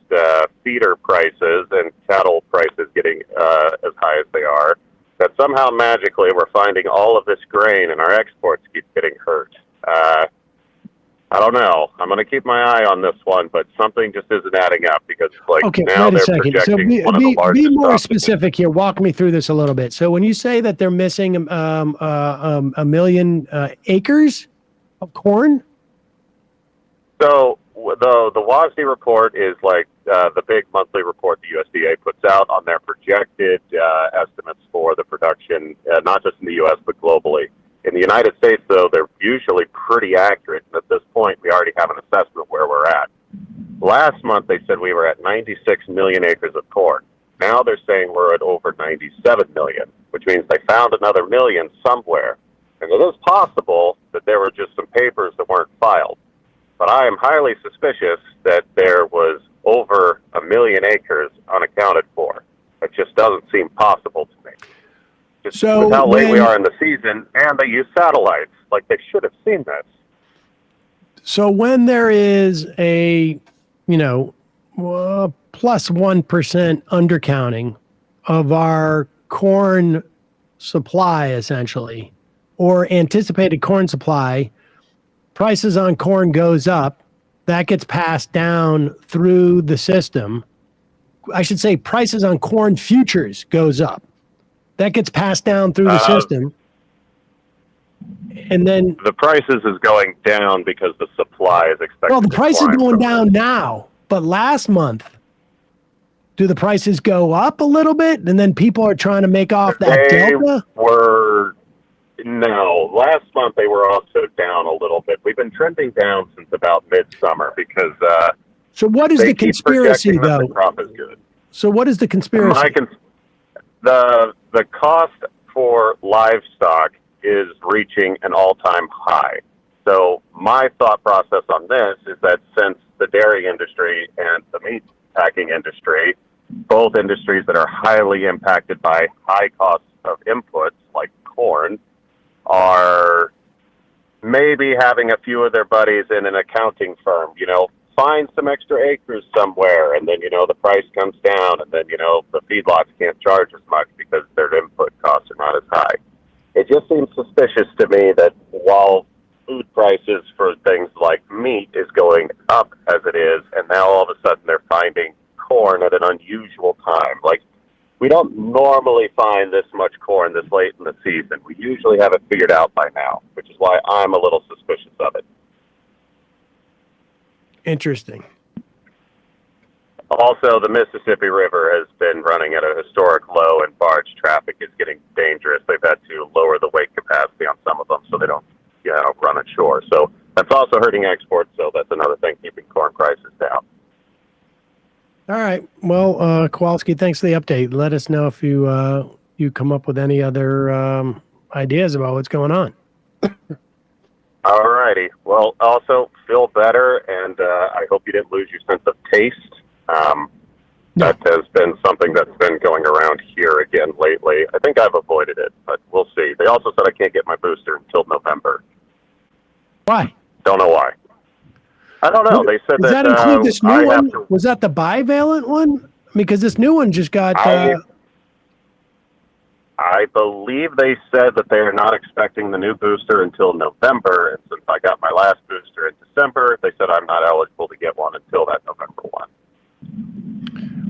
feeder prices and cattle prices getting as high as they are, that somehow magically we're finding all of this grain and our exports keep getting hurt. I don't know. I'm going to keep my eye on this one, but something just isn't adding up because like now they're projecting one of the largest. Be more specific here. Walk me through this a little bit. So when you say that they're missing 1 million acres of corn? So the WASDE report is like the big monthly report the USDA puts out on their projected estimates for the production, not just in the U.S., but globally. In the United States, though, they're usually pretty accurate. And at this point, we already have an assessment where we're at. Last month, they said we were at 96 million acres of corn. Now they're saying we're at over 97 million, which means they found another million somewhere. And it is possible that there were just some papers that weren't filed. But I am highly suspicious that there was over 1 million acres unaccounted for. It just doesn't seem possible to me. Just So with how late we when- are in the season, and they use satellites. Like, they should have seen this. So when there is a, plus 1% undercounting of our corn supply, essentially, or anticipated corn supply, prices on corn goes up. That gets passed down through the system. I should say prices on corn futures goes up. That gets passed down through the system. And then The prices is going down because the supply is expected well, the to price is climb going from down now, but last month, do the prices go up a little bit? And then people are trying to make off that They delta? No, last month they were also down a little bit. We've been trending down since about midsummer because So what is they the keep conspiracy, projecting that though? the crop is good. So what is the conspiracy? The cost for livestock is reaching an all-time high. So my thought process on this is that since the dairy industry and the meat packing industry, both industries that are highly impacted by high costs of inputs like corn, are maybe having a few of their buddies in an accounting firm, find some extra acres somewhere, and then, the price comes down, and then, the feedlots can't charge as much because their input costs are not as high. It just seems suspicious to me that while food prices for things like meat is going up as it is, and now all of a sudden they're finding corn at an unusual time. Like, we don't normally find this much corn this late in the season. We usually have it figured out by now, which is why I'm a little suspicious of it. Interesting. Also, the Mississippi River has been running at a historic low, and barge traffic is getting dangerous. They've had to lower the weight capacity on some of them so they don't, run ashore. So that's also hurting exports, so that's another thing keeping corn prices down. All right. Well, Kowalski, thanks for the update. Let us know if you come up with any other ideas about what's going on. All righty. Well, also, feel better, and I hope you didn't lose your sense of taste. That has been something that's been going around here again lately. I think I've avoided it, but we'll see. They also said I can't get my booster until November. Why? Don't know why. I don't know. They said Does that include this new I one? have to, Was that the bivalent one? Because this new one just got. I believe they said that they are not expecting the new booster until November, and since I got my last booster in December, they said I'm not eligible to get one until that November one.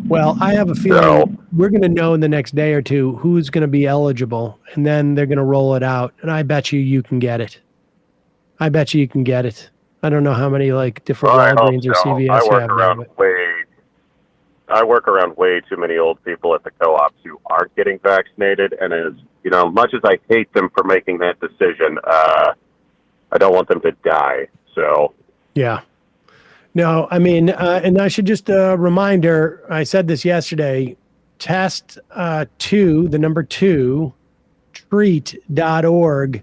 Well, I have a feeling we're going to know in the next day or two who's going to be eligible, and then they're going to roll it out. And I bet you can get it. I bet you can get it. I don't know how many different Walgreens or CVS you have there. I work around way too many old people at the co-ops who aren't getting vaccinated, and as much as I hate them for making that decision, I don't want them to die. So yeah. No, I mean, and I should just reminder, I said this yesterday, test 2, the number 2, treat.org.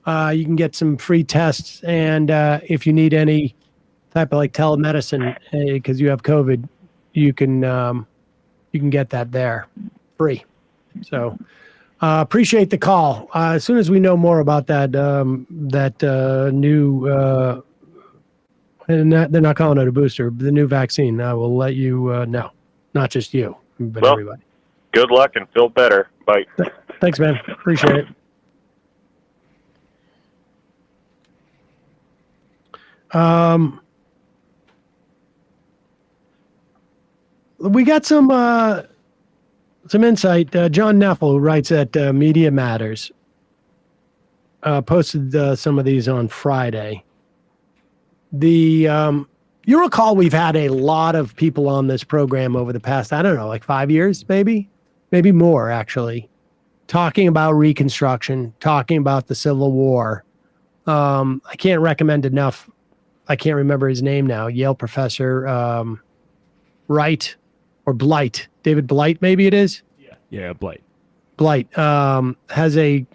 You can get some free tests. And if you need any type of telemedicine, because you have COVID, you can get that there free. So appreciate the call. As soon as we know more about that, new, and they're not calling it a booster, the new vaccine, I will let you know. Not just you, but everybody. Good luck and feel better. Bye. Thanks, man. Appreciate it. We got some insight. John Neffel, who writes at Media Matters, posted some of these on Friday. You recall we've had a lot of people on this program over the past, 5 years, maybe more actually, talking about Reconstruction, talking about the Civil War. I can't recommend enough. I can't remember his name now. Yale professor, Wright or Blight, David Blight, maybe it is. Yeah, Blight. Blight has a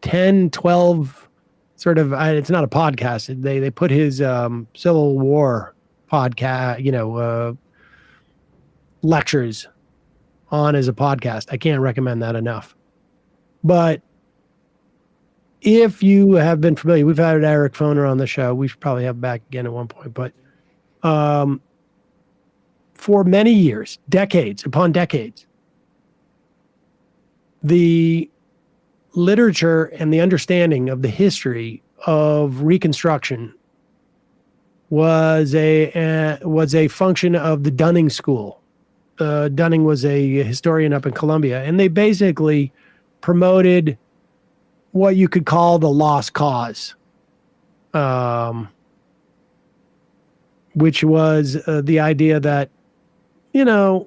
10, 12 sort of, it's not a podcast. They put his Civil War podcast, lectures on as a podcast. I can't recommend that enough. But if you have been familiar, we've had Eric Foner on the show. We should probably have him back again at one point. But for many years, decades upon decades, the literature and the understanding of the history of Reconstruction was a function of the Dunning School. Dunning was a historian up in Columbia, and they basically promoted what you could call the lost cause, which was the idea that, it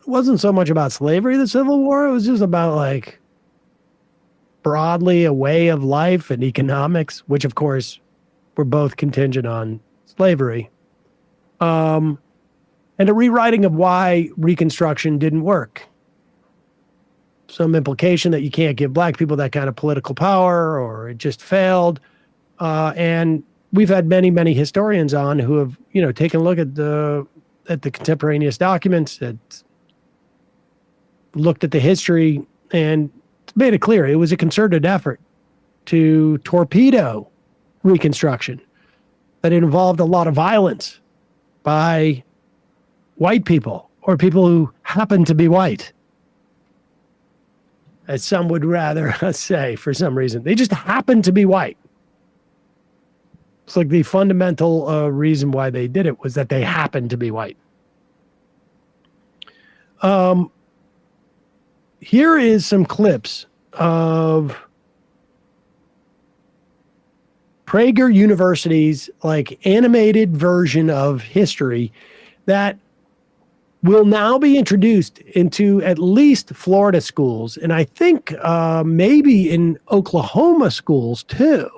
wasn't so much about slavery, the Civil War. It was just about, like, broadly a way of life and economics, which, of course, were both contingent on slavery. And a rewriting of why Reconstruction didn't work. Some implication that you can't give black people that kind of political power, or it just failed. And we've had many, many historians on who have, taken a look at the contemporaneous documents, that looked at the history, and made it clear it was a concerted effort to torpedo Reconstruction, that it involved a lot of violence by white people, or people who happen to be white, as some would rather say for some reason. They just happen to be white. It's like the fundamental reason why they did it was that they happened to be white. Here is some clips of Prager University's animated version of history that will now be introduced into at least Florida schools, and I think maybe in Oklahoma schools too.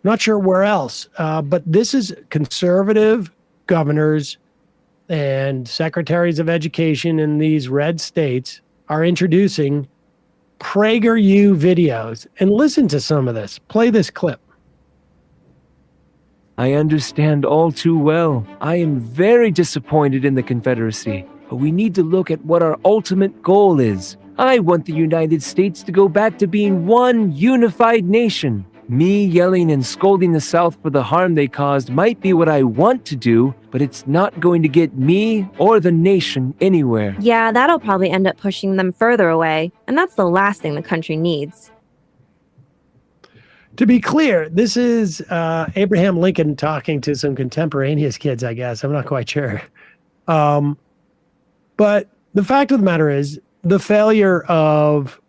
Not sure where else, but this is conservative governors and secretaries of education in these red states are introducing PragerU videos. And listen to some of this. Play this clip. I understand all too well. I am very disappointed in the Confederacy, but we need to look at what our ultimate goal is. I want the United States to go back to being one unified nation. Me yelling and scolding the South for the harm they caused might be what I want to do, but it's not going to get me or the nation anywhere. Yeah, that'll probably end up pushing them further away, and that's the last thing the country needs. To be clear, this is Abraham Lincoln talking to some contemporaneous kids, I guess. I'm not quite sure. But the fact of the matter is, the failure of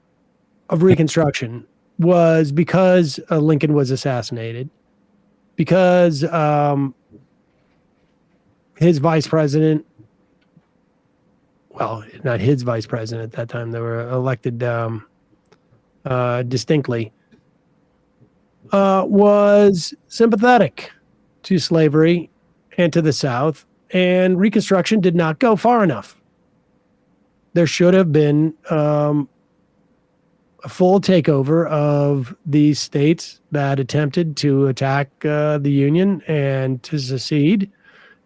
Reconstruction was because Lincoln was assassinated, because his vice president, well, not his vice president at that time, they were elected distinctly, was sympathetic to slavery and to the South, and Reconstruction did not go far enough. There should have been a full takeover of these states that attempted to attack the Union and to secede,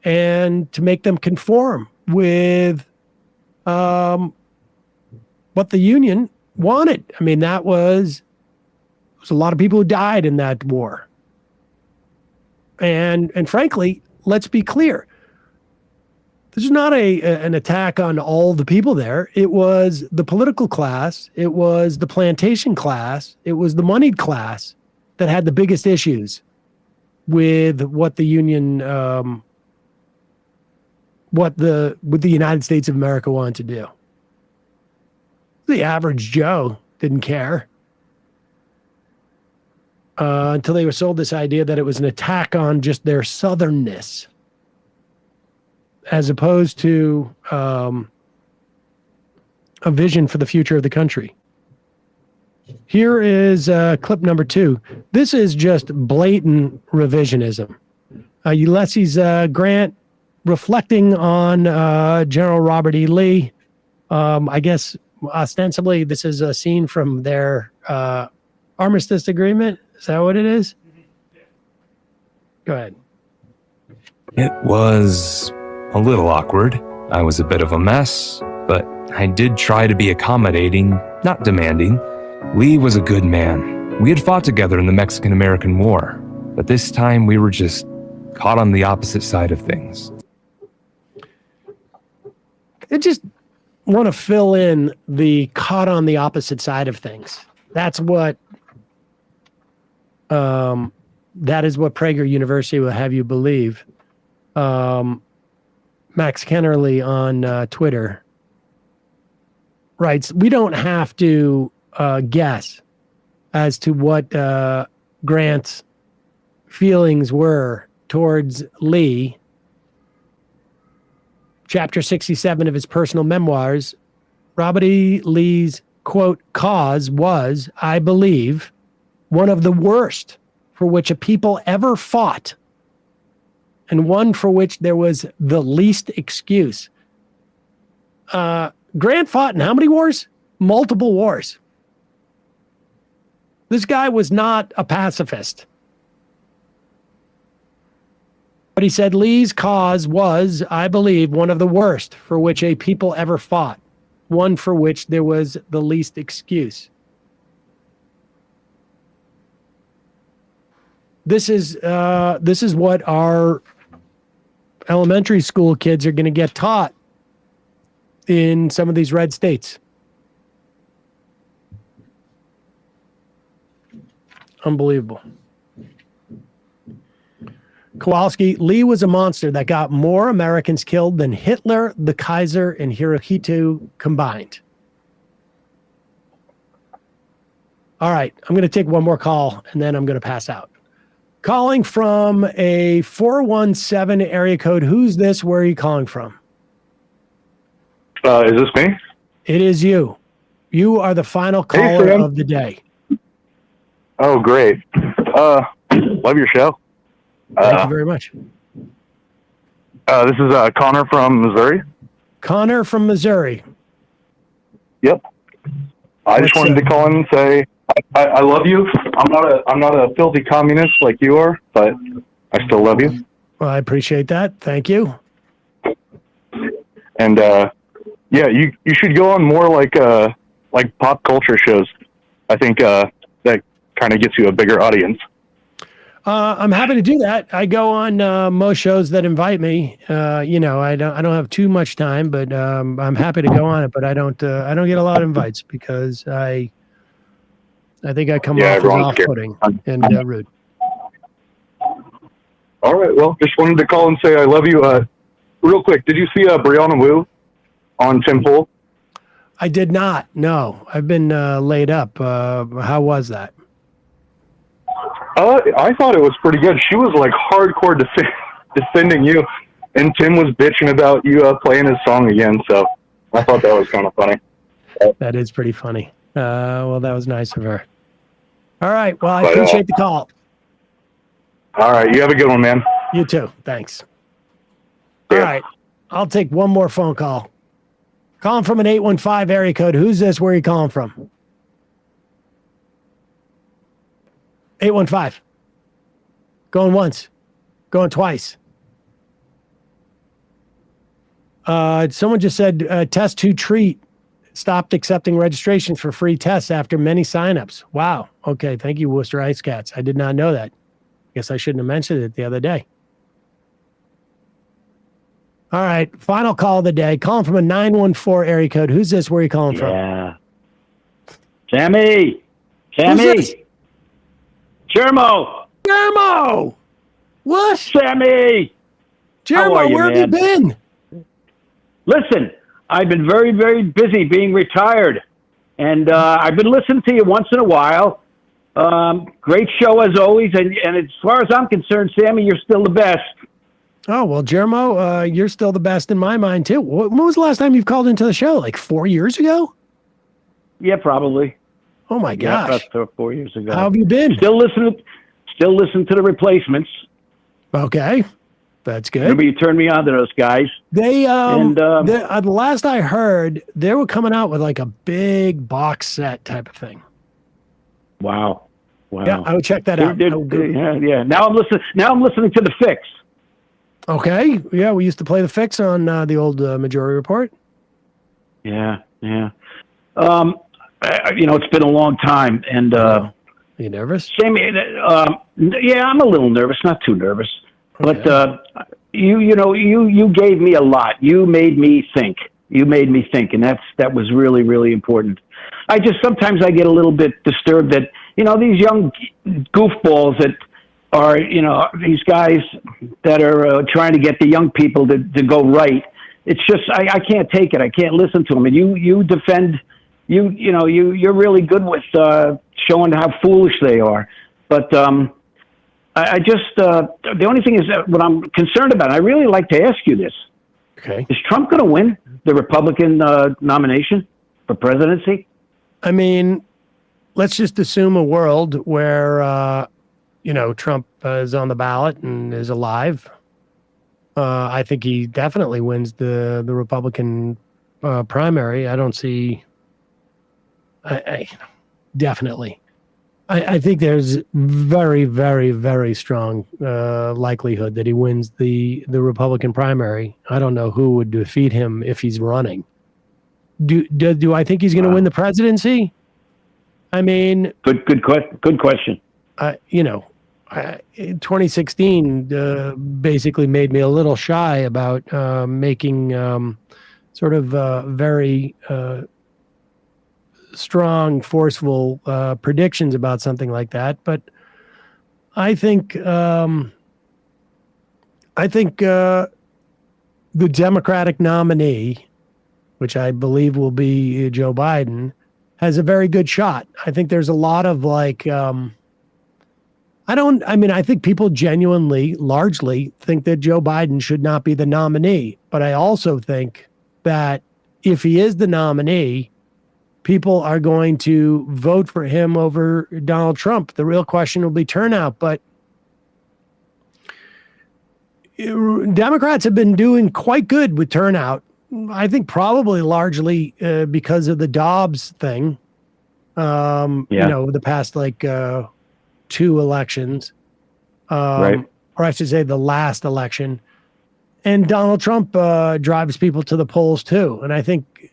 and to make them conform with what the Union wanted. I mean, there was a lot of people who died in that war. And frankly, let's be clear. This is not an attack on all the people there. It was the political class. It was the plantation class. It was the moneyed class that had the biggest issues with what the Union, what the United States of America wanted to do. The average Joe didn't care until they were sold this idea that it was an attack on just their southernness, as opposed to a vision for the future of the country. Here is clip number 2. This is just blatant revisionism. Ulysses Grant reflecting on General Robert E. Lee. I guess ostensibly this is a scene from their armistice agreement. Is that what it is? Go ahead. It was a little awkward. I was a bit of a mess, but I did try to be accommodating, not demanding. Lee was a good man. We had fought together in the Mexican-American War, but this time we were just caught on the opposite side of things. I just want to fill in the caught on the opposite side of things. That's what that is what Prager University will have you believe. Max Kennerly on Twitter writes, we don't have to guess as to what Grant's feelings were towards Lee. Chapter 67 of his personal memoirs, Robert E. Lee's, quote, cause was, I believe, one of the worst for which a people ever fought, and one for which there was the least excuse. Grant fought in how many wars? Multiple wars. This guy was not a pacifist. But he said Lee's cause was, I believe, one of the worst for which a people ever fought, one for which there was the least excuse. This is what our elementary school kids are going to get taught in some of these red states. Unbelievable. Kowalski, Lee was a monster that got more Americans killed than Hitler, the Kaiser, and Hirohito combined. All right, I'm going to take one more call, and then I'm going to pass out. Calling from a 417 area code. Who's this? Where are you calling from? Is this me? It is you. You are the final caller of the day. Oh, great. Love your show. Thank you very much. This is Connor from Missouri. Connor from Missouri. Yep. I just wanted to call in and say I love you. I'm not a filthy communist like you are, but I still love you. Well, I appreciate that. Thank you. And yeah, you should go on more like pop culture shows. I think that kind of gets you a bigger audience. I'm happy to do that. I go on most shows that invite me. I don't have too much time, but I'm happy to go on it. But I don't get a lot of invites because I think I come off as off-putting and rude. All right. Well, just wanted to call and say I love you. Real quick, did you see Brianna Wu on Tim Pool? I did not. No, I've been laid up. How was that? I thought it was pretty good. She was like hardcore defending you, and Tim was bitching about you playing his song again. So I thought that was kind of funny. That is pretty funny. Well, that was nice of her. All right. Well, I appreciate the call. All right. You have a good one, man. You too. Thanks. All right. I'll take one more phone call. Calling from an 815 area code. Who's this? Where are you calling from? 815. Going once. Going twice. Someone just said test to treat stopped accepting registrations for free tests after many signups. Wow. Okay. Thank you, Worcester Ice Cats. I did not know that. Guess I shouldn't have mentioned it the other day. All right. Final call of the day. Calling from a 914 area code. Who's this? Where are you calling from? Yeah. Sammy. Jermo. What? Sammy. Jermo, where have you been? Listen, I've been very, very busy being retired. And I've been listening to you once in a while. Great show as always. And as far as I'm concerned, Sammy, you're still the best. Oh, well, Jermo, you're still the best in my mind, too. When was the last time you've called into the show? Like 4 years ago? Yeah, probably. Oh, my gosh. Yeah, about 4 years ago. How have you been? Still listen to the replacements. Okay. That's good. Remember you turned me on to those guys. They, the last I heard, they were coming out with like a big box set type of thing. Wow. Yeah, I would check that out. Yeah. Now I'm listening to the Fix. Okay. Yeah, we used to play the fix on the old Majority Report. Yeah. It's been a long time, and you nervous? Sammy, yeah, I'm a little nervous, not too nervous, but you gave me a lot. You made me think. And that was really, really important. Sometimes I get a little bit disturbed that these young goofballs that are these guys that are trying to get the young people to go right. It's just I can't take it. I can't listen to them. And you defend. You're really good with showing how foolish they are. But the only thing is that what I'm concerned about, and I really like to ask you this. Okay. Is Trump going to win the Republican nomination for presidency? I mean, let's just assume a world where, Trump is on the ballot and is alive. I think he definitely wins the Republican primary. I don't see... Definitely. I think there's very, very, very strong likelihood that he wins the Republican primary. I don't know who would defeat him if he's running. Do I think he's going to win the presidency? I mean, good question. 2016 basically made me a little shy about making sort of very strong, forceful predictions about something like that. But I think the Democratic nominee, which I believe will be Joe Biden, has a very good shot. I think there's a lot of I think people genuinely, largely think that Joe Biden should not be the nominee. But I also think that if he is the nominee, people are going to vote for him over Donald Trump. The real question will be turnout. But Democrats have been doing quite good with turnout. I think probably largely because of the Dobbs thing. The past 2 elections, right? Or I should say the last election. And Donald Trump drives people to the polls too. And I think,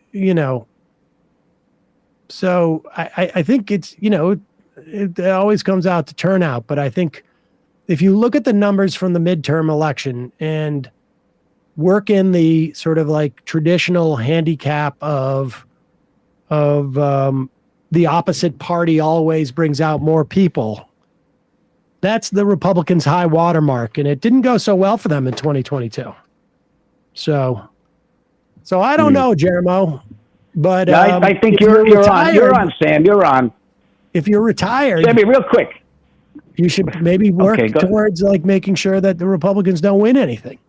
so I think it's, it always comes out to turnout. But I think if you look at the numbers from the midterm election and work in the sort of traditional handicap of the opposite party always brings out more people, that's the Republicans' high watermark. And it didn't go so well for them in 2022. So I don't know, Jeremo. But I think you're on, Sam. You're on. If you're retired, Sammy, real quick, you should maybe work towards making sure that the Republicans don't win anything.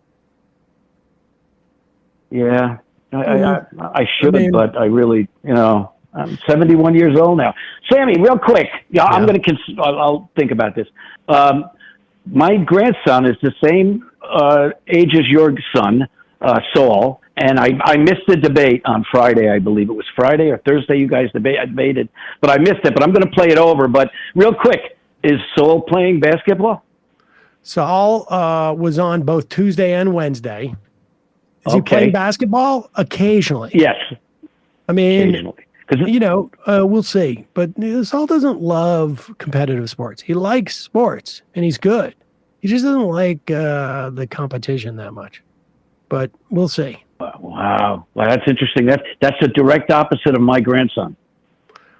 Yeah, I should, but I really, I'm 71 years old now. Sammy, real quick, I'll think about this. My grandson is the same age as your son, Saul. And I missed the debate on Friday, I believe it was Friday or Thursday. You guys debated, but I missed it. But I'm going to play it over. But real quick, is Saul playing basketball? Saul was on both Tuesday and Wednesday. Is he playing basketball? Occasionally. Yes. I mean, occasionally. We'll see. But Saul doesn't love competitive sports. He likes sports, and he's good. He just doesn't like the competition that much. But we'll see. Wow, that's interesting. That's a direct opposite of my grandson.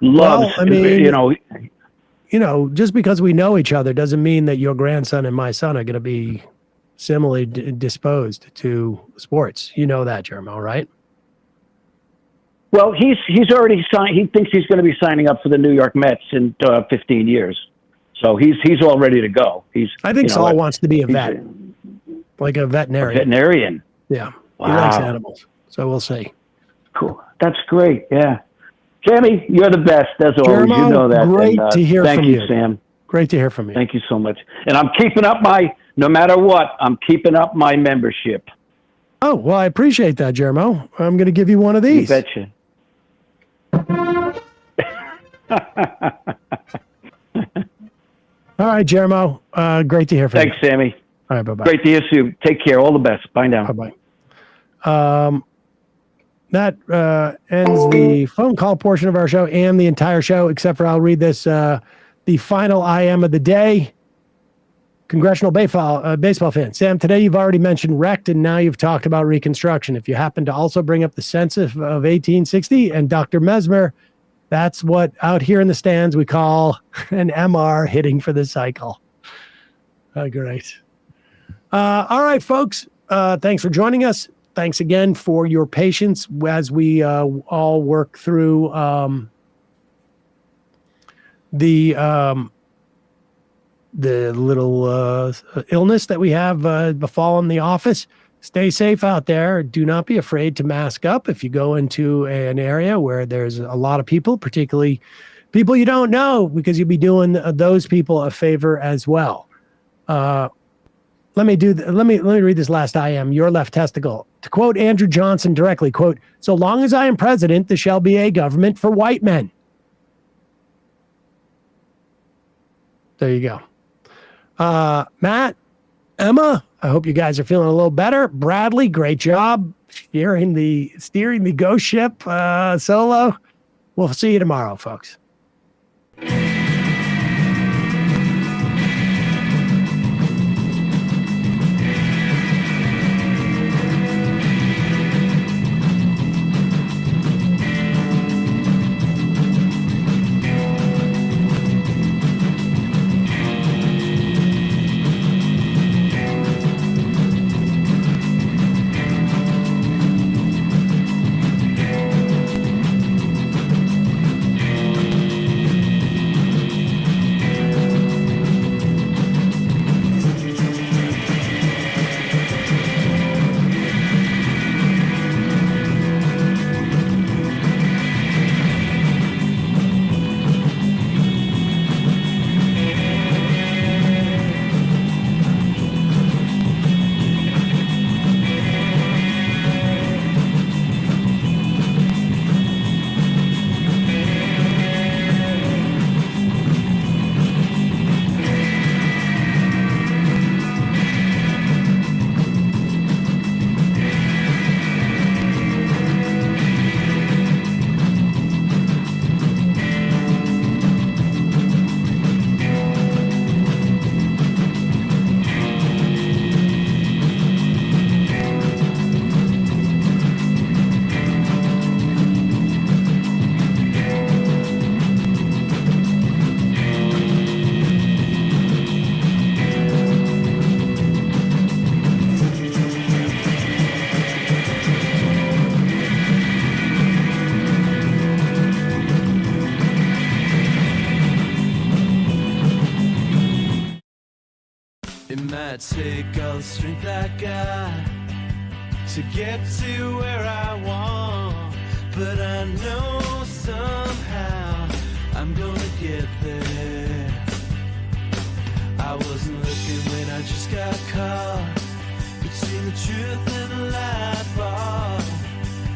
Just because we know each other doesn't mean that your grandson and my son are going to be similarly disposed to sports. You know that, Jeremo, right? Well, he's already signed. He thinks he's going to be signing up for the New York Mets in 15 years. So he's all ready to go. I think Saul wants to be a vet, like a veterinarian. A veterinarian. Yeah. Wow. He likes animals. So we'll see. Cool. That's great. Yeah. Sammy, you're the best, as always. Jeremo, You know that. Great to hear from you. Thank you, Sam. Great to hear from you. Thank you so much. And I'm keeping up no matter what, I'm keeping up my membership. Oh, well, I appreciate that, Jeremo. I'm going to give you one of these. You betcha. All right, Jeremo. Great to hear from you. Thanks, Sammy. All right, bye-bye. Great to hear you. Take care. All the best. Bye now. Bye-bye. That ends the phone call portion of our show and the entire show, except for I'll read this, the final IM of the day. Congressional baseball fan. Sam, today you've already mentioned wrecked, and now you've talked about Reconstruction. If you happen to also bring up the census of 1860 and Dr. Mesmer, that's what out here in the stands we call an MR hitting for the cycle. Great. All right, folks. Thanks for joining us. Thanks again for your patience as we all work through the little illness that we have befallen the office. Stay safe out there. Do not be afraid to mask up if you go into an area where there's a lot of people, particularly people you don't know, because you'll be doing those people a favor as well. Let me read this last IM, your left testicle. To quote Andrew Johnson directly, quote, "So long as I am president, there shall be a government for white men." There you go. Matt, Emma, I hope you guys are feeling a little better. Bradley, great job steering the ghost ship solo. We'll see you tomorrow, folks. I'd take all the strength I got to get to where I want, but I know somehow I'm gonna get there. I wasn't looking when I just got caught between the truth and the lie bar,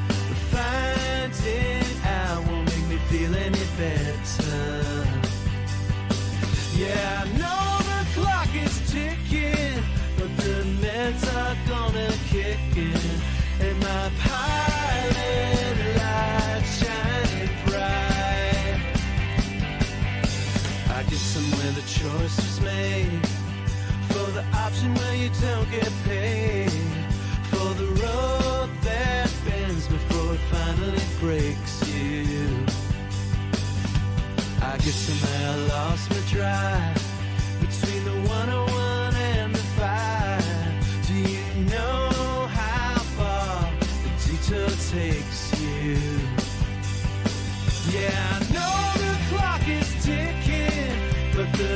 but finding out won't make me feel any better. Yeah, I know the clock is ticking, but the meds are gonna kick in, and my pilot light shining bright. I guess somewhere the choice was made for the option where you don't get paid, for the road that bends before it finally breaks you. I guess somehow I lost my drive between the 101 and the 5. Do you know how far the detour takes you? Yeah, I know the clock is ticking, but the